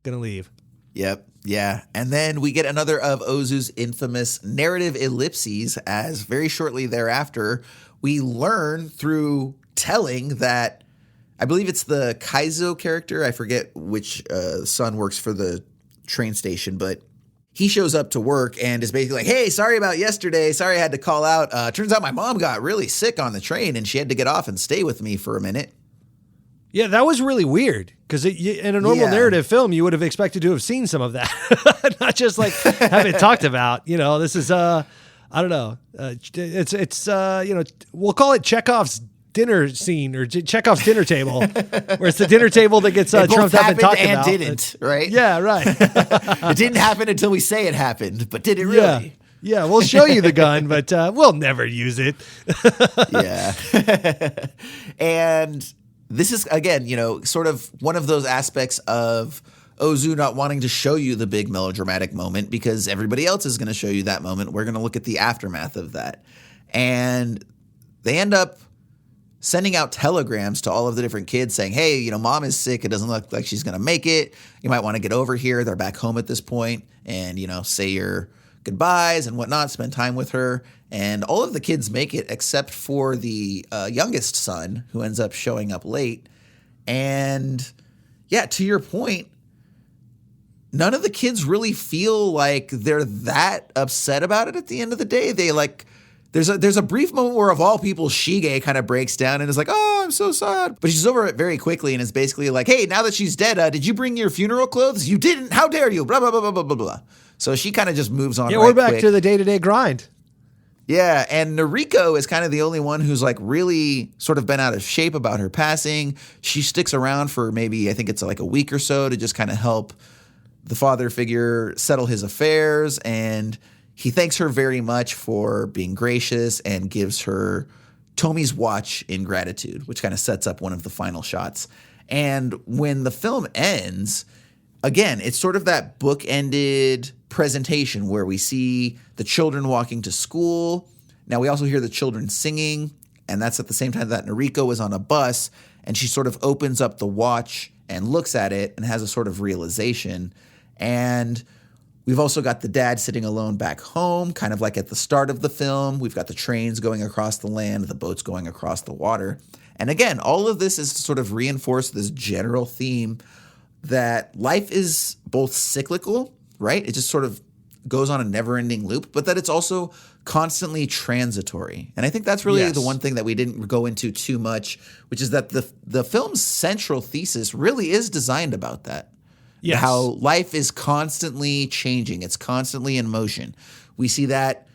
Gonna leave. Yep. Yeah. And then we get another of Ozu's infamous narrative ellipses as very shortly thereafter, we learn through telling that I believe it's the Kaizo character. I forget which son works for the train station, but he shows up to work and is basically like, hey, sorry about yesterday. Sorry I had to call out. Turns out my mom got really sick on the train and she had to get off and stay with me for a minute. Yeah, that was really weird because in a normal narrative film, you would have expected to have seen some of that, not just like have it talked about. This is I don't know. It's we'll call it Chekhov's dinner scene or Chekhov's dinner table, where it's the dinner table that gets trumped up and talked and about. Didn't, right? Yeah, right. It didn't happen until we say it happened, but did it really? Yeah, we'll show you the gun, but we'll never use it. Yeah. And this is, again, sort of one of those aspects of Ozu not wanting to show you the big melodramatic moment because everybody else is going to show you that moment. We're going to look at the aftermath of that. And they end up sending out telegrams to all of the different kids saying, hey, mom is sick. It doesn't look like she's going to make it. You might want to get over here. They're back home at this point and, say your goodbyes and whatnot, spend time with her. And all of the kids make it except for the youngest son who ends up showing up late. And yeah, to your point, none of the kids really feel like they're that upset about it at the end of the day. They there's a brief moment where of all people, Shige kind of breaks down and is like, oh, I'm so sad. But she's over it very quickly and is basically like, hey, now that she's dead, did you bring your funeral clothes? You didn't. How dare you? Blah, blah, blah, blah, blah, blah, blah. So she kind of just moves on. Yeah, we're back to the day-to-day grind. Yeah, and Noriko is kind of the only one who's really sort of been out of shape about her passing. She sticks around for maybe, I think it's like a week or so to just kind of help the father figure settle his affairs. And he thanks her very much for being gracious and gives her Tomi's watch in gratitude, which kind of sets up one of the final shots. And when the film ends, again, it's sort of that book-ended presentation where we see the children walking to school. Now, we also hear the children singing, and that's at the same time that Noriko is on a bus, and she sort of opens up the watch and looks at it and has a sort of realization. And we've also got the dad sitting alone back home, kind of like at the start of the film. We've got the trains going across the land, the boats going across the water. And again, all of this is to sort of reinforce this general theme that life is both cyclical, right? It just sort of goes on a never-ending loop, but that it's also constantly transitory. And I think that's really the one thing that we didn't go into too much, which is that the film's central thesis really is designed about that. Yes. How life is constantly changing. It's constantly in motion. We see that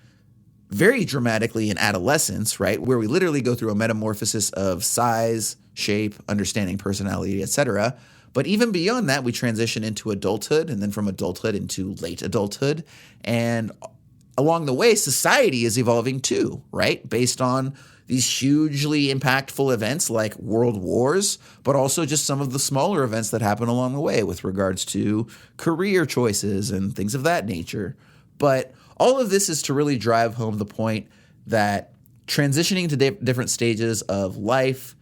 very dramatically in adolescence, right? Where we literally go through a metamorphosis of size, shape, understanding, personality, etc. But even beyond that, we transition into adulthood, and then from adulthood into late adulthood. And along the way, society is evolving too, right? Based on these hugely impactful events like world wars, but also just some of the smaller events that happen along the way with regards to career choices and things of that nature. But all of this is to really drive home the point that transitioning to different stages of life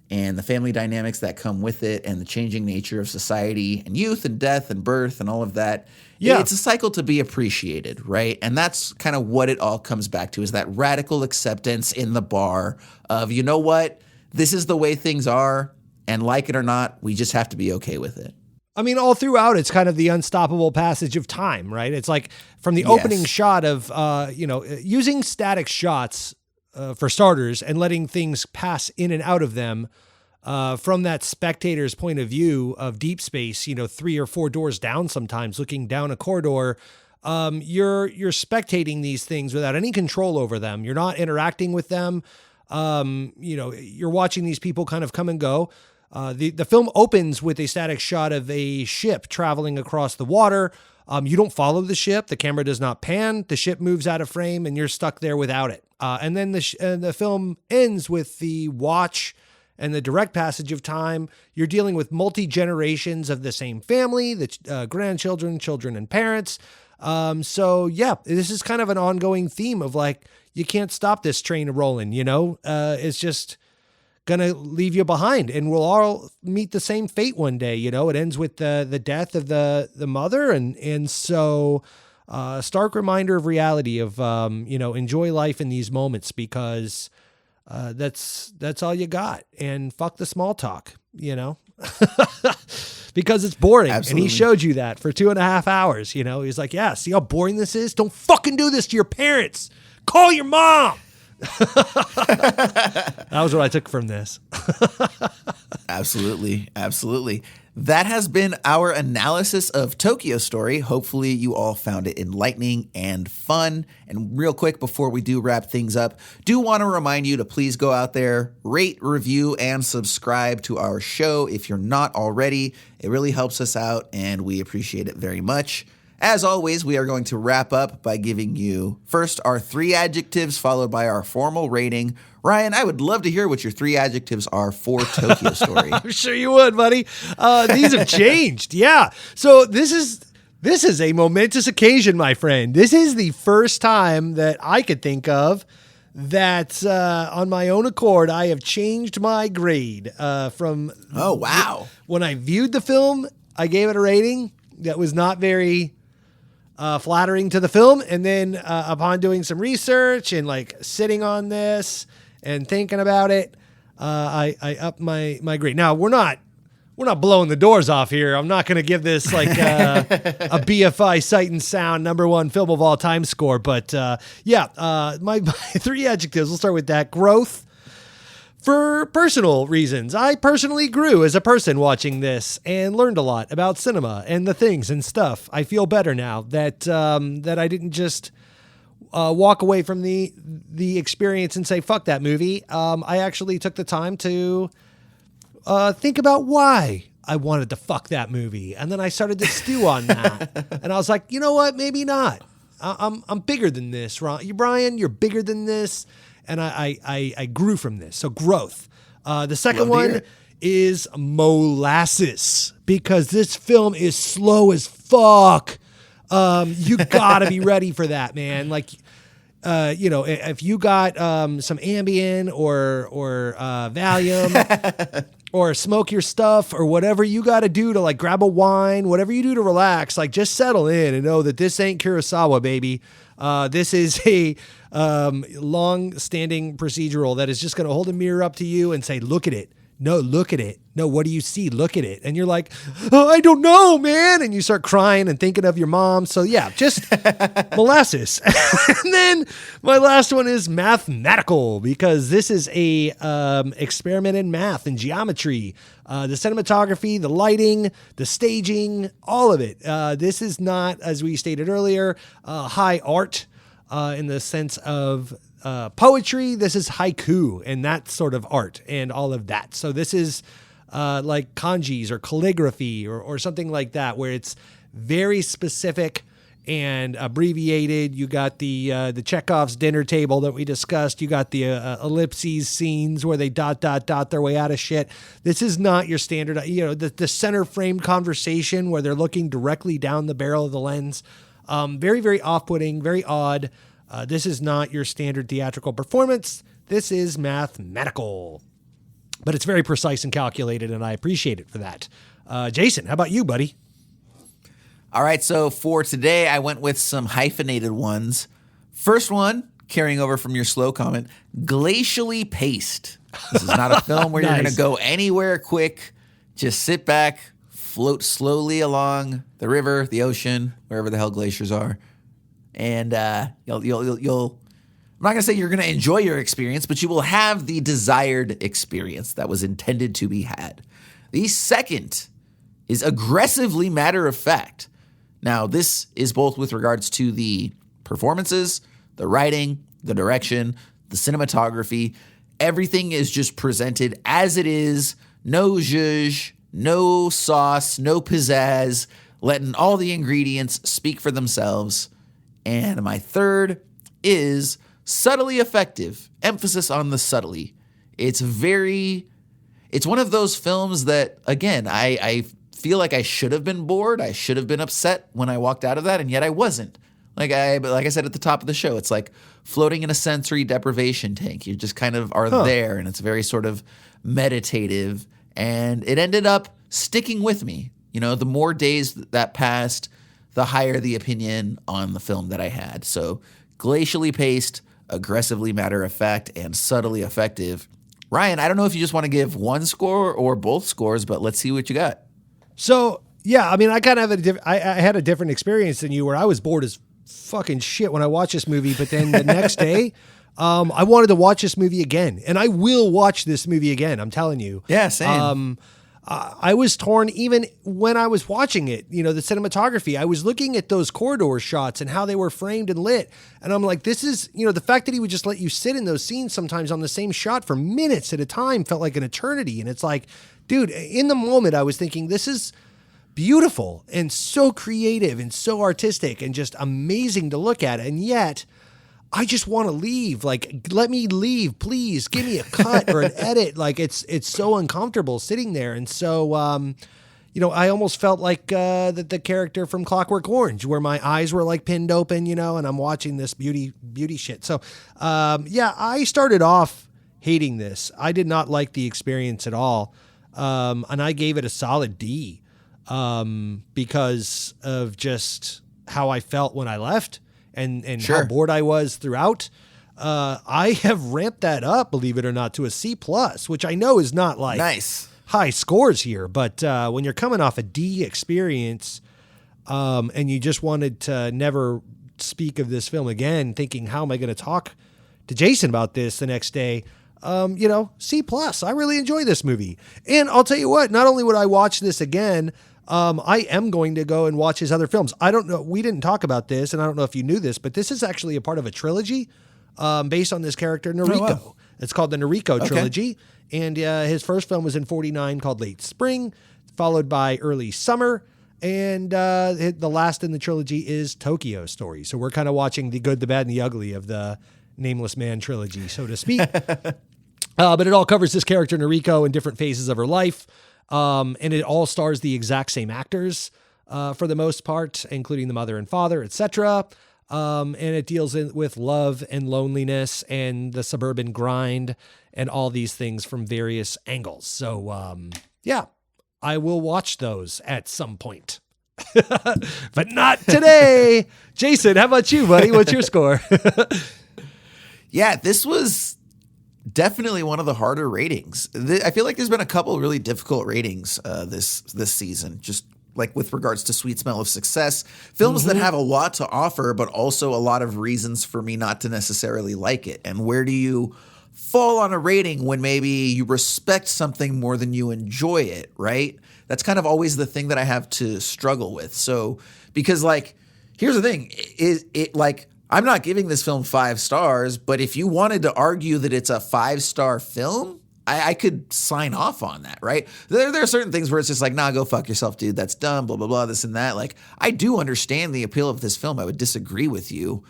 and the family dynamics that come with it and the changing nature of society and youth and death and birth and all of that, it's a cycle to be appreciated, right? And that's kind of what it all comes back to, is that radical acceptance in the bar of, you know what, this is the way things are, and like it or not, we just have to be okay with it. I mean, all throughout, it's kind of the unstoppable passage of time, right? It's like from the opening shot of, using static shots for starters and letting things pass in and out of them from that spectator's point of view of deep space, 3 or 4 doors down sometimes, looking down a corridor. You're spectating these things without any control over them. You're not interacting with them. You're watching these people kind of come and go. The film opens with a static shot of a ship traveling across the water. You don't follow the ship. The camera does not pan. The ship moves out of frame and you're stuck there without it. And then the film ends with the watch and the direct passage of time. You're dealing with multi-generations of the same family, the grandchildren, children, and parents. This is kind of an ongoing theme of you can't stop this train rolling, it's just going to leave you behind, and we'll all meet the same fate one day. It ends with the death of the mother. And so stark reminder of reality of, enjoy life in these moments because that's all you got. And fuck the small talk, because it's boring. Absolutely. And he showed you that for 2.5 hours. He's like, yeah, see how boring this is? Don't fucking do this to your parents. Call your mom. That was what I took from this. Absolutely. Absolutely. That has been our analysis of Tokyo Story. Hopefully you all found it enlightening and fun. And real quick, before we do wrap things up, do want to remind you to please go out there, rate, review, and subscribe to our show if you're not already. It really helps us out, and we appreciate it very much. As always, we are going to wrap up by giving you first our 3 adjectives, followed by our formal rating. Ryan, I would love to hear what your 3 adjectives are for Tokyo Story. I'm sure you would, buddy. These have changed. Yeah. So this is a momentous occasion, my friend. This is the first time that I could think of that on my own accord, I have changed my grade from. Oh, wow. When I viewed the film, I gave it a rating that was not very flattering to the film. And then upon doing some research and like sitting on this and thinking about it, I upped my grade. Now we're not blowing the doors off here. I'm not going to give this like a BFI Sight and Sound #1 film of all time score. But my 3 adjectives. We'll start with that. Growth. For personal reasons, I personally grew as a person watching this and learned a lot about cinema and the things and stuff. I feel better now that I didn't just walk away from the experience and say, fuck that movie. I actually took the time to think about why I wanted to fuck that movie. And then I started to stew on that. And I was like, you know what? Maybe not. I'm bigger than this, Brian. You're bigger than this. And I grew from this. So growth. The second one is molasses, because this film is slow as fuck. You gotta be ready for that, man. Like, if you got some Ambien or Valium or smoke your stuff or whatever you got to do to like grab a wine, whatever you do to relax, like just settle in and know that this ain't Kurosawa, baby. This is a long-standing procedural that is just going to hold a mirror up to you and say, look at it. No, look at it. No, what do you see? Look at it. And you're like, oh, I don't know, man. And you start crying and thinking of your mom. So yeah, just molasses. And then my last one is mathematical, because this is a experiment in math and geometry. The cinematography, the lighting, the staging, all of it. This is not, as we stated earlier, high art in the sense of poetry. This is haiku and that sort of art and all of that. So this is like kanjis or calligraphy or something like that, where it's very specific and abbreviated. You got the Chekhov's dinner table that we discussed. You got the ellipses scenes where they dot their way out of shit. This is not your standard, the center frame conversation where they're looking directly down the barrel of the lens. Very, very off-putting, very odd. This is not your standard theatrical performance. This is mathematical. But it's very precise and calculated, and I appreciate it for that. Jason, how about you, buddy? All right, so for today, I went with some hyphenated ones. First one, carrying over from your slow comment, glacially paced. This is not a film where Nice. you're going to go anywhere quick. Just sit back, float slowly along the river, the ocean, wherever the hell glaciers are. And you'll I'm not going to say you're going to enjoy your experience, but you will have the desired experience that was intended to be had. The second is aggressively matter of fact. Now, this is both with regards to the performances, the writing, the direction, the cinematography. Everything is just presented as it is. No zhuzh, no sauce, no pizzazz, letting all the ingredients speak for themselves. And my third is subtly effective. Emphasis on the subtly. It's one of those films that, again, I feel like I should have been bored. I should have been upset when I walked out of that, and yet I wasn't. Like I said at the top of the show, it's like floating in a sensory deprivation tank. You just kind of are there, and it's very sort of meditative. And it ended up sticking with me. You know, the more days that passed, the higher the opinion on the film that I had. So glacially paced, aggressively matter of fact, and subtly effective. Ryan, I don't know if you just want to give one score or both scores, but let's see what you got. So, yeah, I mean, I kind of have I had a different experience than you, where I was bored as fucking shit when I watched this movie, but then the next day, I wanted to watch this movie again, and I will watch this movie again. I'm telling you. Yeah, same. I was torn even when I was watching it, the cinematography. I was looking at those corridor shots and how they were framed and lit. And I'm like, this is, the fact that he would just let you sit in those scenes sometimes on the same shot for minutes at a time felt like an eternity. And it's like, dude, in the moment I was thinking, this is beautiful and so creative and so artistic and just amazing to look at. And yet I just want to leave. Like, let me leave, please. Give me a cut or an edit. Like, it's so uncomfortable sitting there. And so, I almost felt like the character from Clockwork Orange, where my eyes were like pinned open, and I'm watching this beauty shit. So, I started off hating this. I did not like the experience at all. And I gave it a solid D because of just how I felt when I left. And sure. How bored I was throughout. I have ramped that up, believe it or not, to a C+, which I know is not like nice high scores here. But when you're coming off a D experience and you just wanted to never speak of this film again, thinking, how am I going to talk to Jason about this the next day? C+. I really enjoy this movie. And I'll tell you what, not only would I watch this again, I am going to go and watch his other films. I don't know. We didn't talk about this, and I don't know if you knew this, but this is actually a part of a trilogy based on this character, Noriko. Oh, wow. It's called the Noriko trilogy. And his first film was in 1949 called Late Spring, followed by Early Summer. And the last in the trilogy is Tokyo Story. So we're kind of watching the good, the bad, and the ugly of the Nameless Man trilogy, so to speak. But it all covers this character, Noriko, in different phases of her life. And it all stars the exact same actors for the most part, including the mother and father, etc. And it deals with love and loneliness and the suburban grind and all these things from various angles. So, I will watch those at some point. But not today. Jason, how about you, buddy? What's your score? Yeah, this was definitely one of the harder ratings. I feel like there's been a couple really difficult ratings this season, just like with regards to Sweet Smell of Success. Films that have a lot to offer, but also a lot of reasons for me not to necessarily like it. And where do you fall on a rating when maybe you respect something more than you enjoy it, right? That's kind of always the thing that I have to struggle with. So, because here's the thing, I'm not giving this film 5 stars, but if you wanted to argue that it's a 5-star film, I could sign off on that, right? There are certain things where it's just like, nah, go fuck yourself, dude. That's dumb, blah, blah, blah, this and that. Like, I do understand the appeal of this film. I would disagree with you.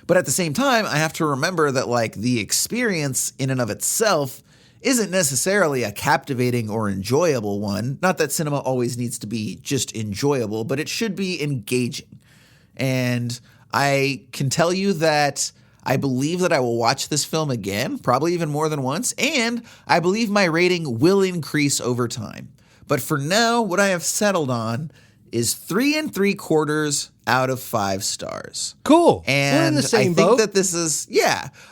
But at the same time, I have to remember that, the experience in and of itself isn't necessarily a captivating or enjoyable one. Not that cinema always needs to be just enjoyable, but it should be engaging. And I can tell you that I believe that I will watch this film again, probably even more than once, and I believe my rating will increase over time. But for now, what I have settled on is 3 3/4 out of 5 stars. Cool. And we're in the same I think boat. that this is,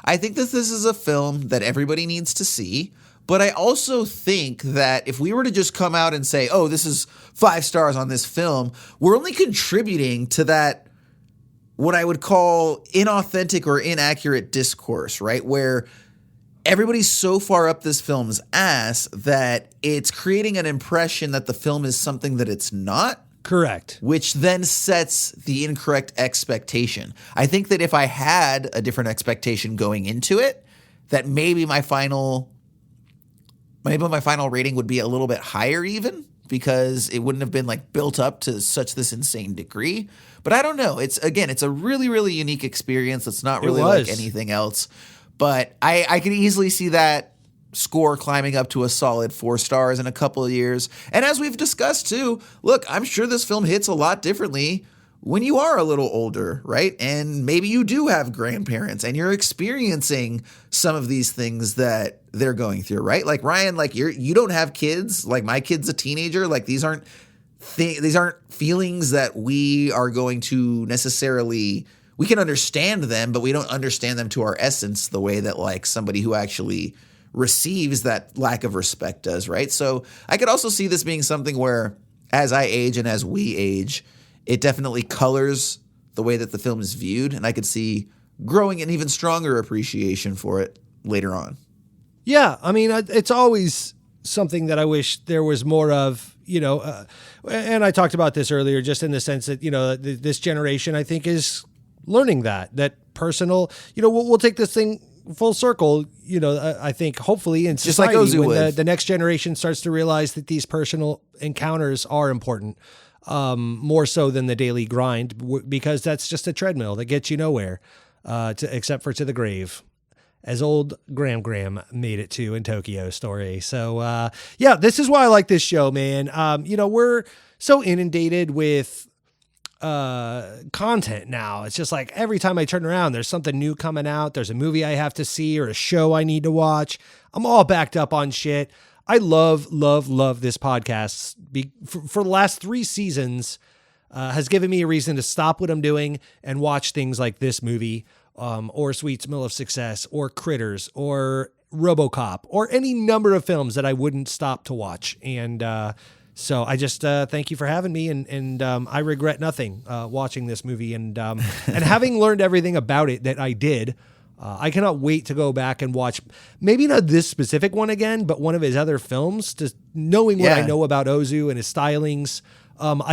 I think that this is a film that everybody needs to see. But I also think that if we were to just come out and say, oh, this is 5 stars on this film, we're only contributing to that, what I would call inauthentic or inaccurate discourse, right? Where everybody's so far up this film's ass that it's creating an impression that the film is something that it's not. Correct. Which then sets the incorrect expectation. I think that if I had a different expectation going into it, that maybe my final rating would be a little bit higher even, because it wouldn't have been built up to such this insane degree. But I don't know. It's a really, really unique experience. It's not really like anything else. But I could easily see that score climbing up to a solid 4 stars in a couple of years. And as we've discussed too, look, I'm sure this film hits a lot differently when you are a little older, right? And maybe you do have grandparents and you're experiencing some of these things that they're going through, right? Like Ryan, you don't have kids. Like my kid's a teenager. Like these aren't feelings that we are going to necessarily, we can understand them, but we don't understand them to our essence the way that somebody who actually receives that lack of respect does, right? So I could also see this being something where as I age and as we age, it definitely colors the way that the film is viewed. And I could see growing an even stronger appreciation for it later on. Yeah, I mean, it's always something that I wish there was more of, and I talked about this earlier, just in the sense that, this generation, I think, is learning that personal, we'll take this thing full circle, I think hopefully in society, just like Ozu when would. the next generation starts to realize that these personal encounters are important, more so than the daily grind, because that's just a treadmill that gets you nowhere, except for to the grave, as old Graham made it to in Tokyo Story. So, this is why I like this show, man. We're so inundated with content now. It's just like every time I turn around, there's something new coming out. There's a movie I have to see or a show I need to watch. I'm all backed up on shit. I love this podcast. For the last 3 seasons, has given me a reason to stop what I'm doing and watch things like this movie, or Sweet Smell of Success, or Critters, or RoboCop, or any number of films that I wouldn't stop to watch. And so I just thank you for having me, and I regret nothing watching this movie, and having learned everything about it that I did. I cannot wait to go back and watch, maybe not this specific one again, but one of his other films, just knowing what I know about Ozu and his stylings.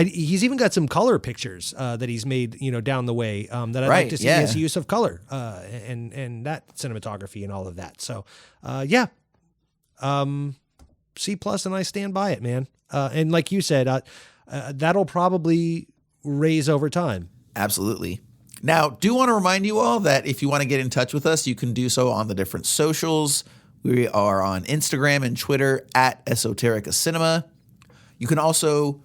He's even got some color pictures that he's made, down the way, that I'd like to see his use of color and that cinematography and all of that. So, C+ and I stand by it, man. And like you said, that'll probably raise over time. Absolutely. Now, do want to remind you all that if you want to get in touch with us, you can do so on the different socials. We are on Instagram and Twitter at Esoterica Cinema. You can also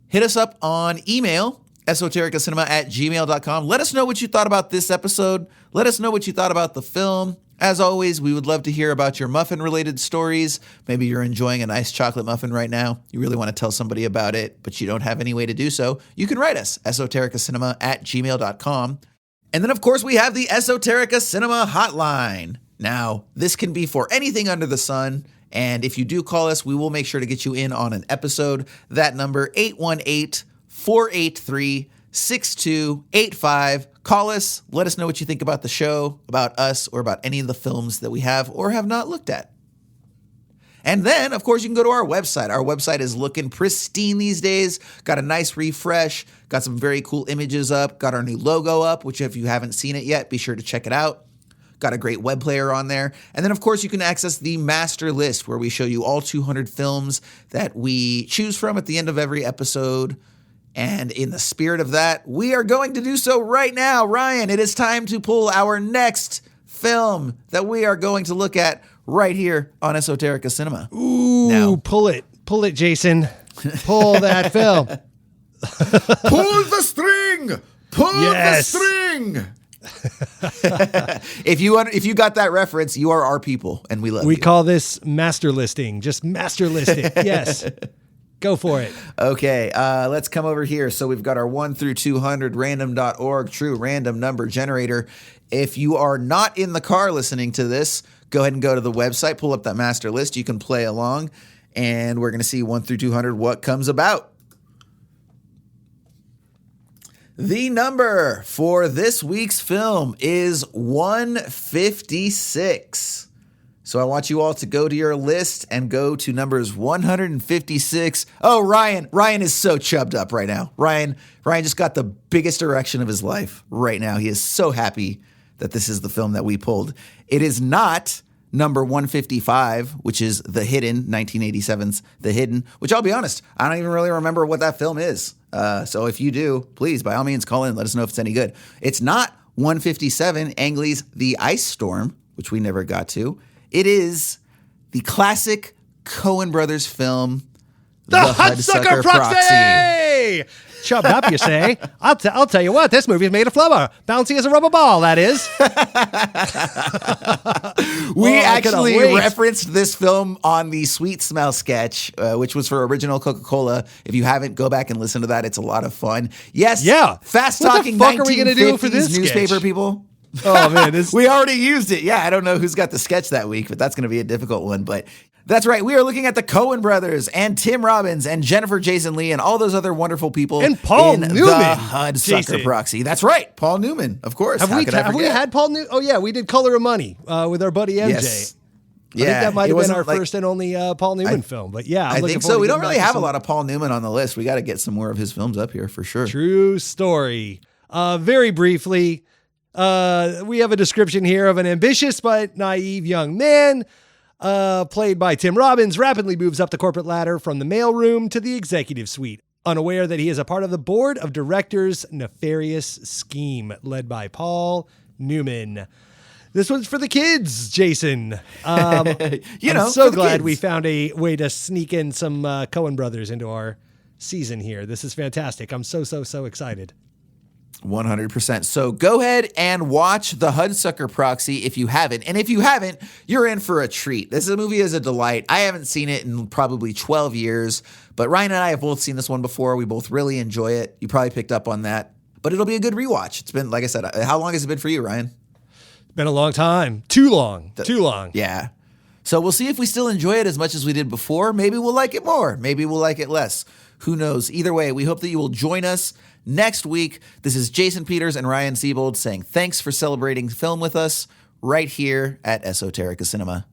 hit us up on email, esotericacinema@gmail.com. Let us know what you thought about this episode. Let us know what you thought about the film. As always, we would love to hear about your muffin-related stories. Maybe you're enjoying a nice chocolate muffin right now. You really want to tell somebody about it, but you don't have any way to do so. You can write us, esotericacinema@gmail.com. And then, of course, we have the Esoterica Cinema Hotline. Now, this can be for anything under the sun. And if you do call us, we will make sure to get you in on an episode. That number, 818-483-6285. Call us. Let us know what you think about the show, about us, or about any of the films that we have or have not looked at. And then, of course, you can go to our website. Our website is looking pristine these days. Got a nice refresh. Got some very cool images up. Got our new logo up, which if you haven't seen it yet, be sure to check it out. Got a great web player on there. And then, of course, you can access the master list where we show you all 200 films that we choose from at the end of every episode. And in the spirit of that, we are going to do so right now. Ryan, it is time to pull our next film that we are going to look at right here on Esoterica Cinema. Ooh, now, pull it, Jason. Pull that film. Pull the string! Pull the string! If you got that reference, you are our people, and we love you. We call this master listing. Just master listing. Yes. Go for it. Okay, let's come over here. So we've got our 1 through 200 random.org true random number generator. If you are not in the car listening to this, go ahead and go to the website, pull up that master list. You can play along, and we're going to see 1 through 200 what comes about. The number for this week's film is 156. So I want you all to go to your list and go to numbers 156. Oh, Ryan is so chubbed up right now. Ryan just got the biggest erection of his life right now. He is so happy that this is the film that we pulled. It is not number 155, which is The Hidden, 1987's The Hidden, which I'll be honest, I don't even really remember what that film is. So if you do, please, by all means, call in and let us know if it's any good. It's not 157, Ang Lee's The Ice Storm, which we never got to. It is the classic Coen Brothers film, The Hudsucker Proxy! Chubbed up, you say? I'll tell you what, this movie is made of flubber. Bouncy as a rubber ball, that is. We actually referenced this film on the Sweet Smell sketch, which was for original Coca-Cola. If you haven't, go back and listen to that. It's a lot of fun. Yes, yeah. Fast-talking 1950s newspaper people. Oh, man. We already used it. Yeah, I don't know who's got the sketch that week, but that's going to be a difficult one. But That's right. We are looking at the Coen brothers and Tim Robbins and Jennifer Jason Leigh and all those other wonderful people And Paul in Newman, the Hudsucker Jason. Proxy. That's right. Paul Newman, of course. Have we had Paul Newman? Oh yeah, we did Color of Money with our buddy MJ. Yes. I think that might it have been wasn't our like- first and only Paul Newman film. But yeah, I think so. We don't really have a lot of Paul Newman on the list. We got to get some more of his films up here for sure. True story. Very briefly, we have a description here of an ambitious but naive young man, played by Tim Robbins, rapidly moves up the corporate ladder from the mailroom to the executive suite, unaware that he is a part of the board of directors' nefarious scheme led by Paul Newman. This one's for the kids, Jason. I'm so glad we found a way to sneak in some Coen brothers into our season here. This is fantastic. I'm so excited. 100%. So go ahead and watch The Hudsucker Proxy if you haven't. And if you haven't, you're in for a treat. This movie is a delight. I haven't seen it in probably 12 years, but Ryan and I have both seen this one before. We both really enjoy it. You probably picked up on that, but it'll be a good rewatch. It's been, like I said, how long has it been for you, Ryan? Been a long time. Too long. Yeah. So we'll see if we still enjoy it as much as we did before. Maybe we'll like it more. Maybe we'll like it less. Who knows? Either way, we hope that you will join us next week. This is Jason Peters and Ryan Siebold saying thanks for celebrating film with us right here at Esoterica Cinema.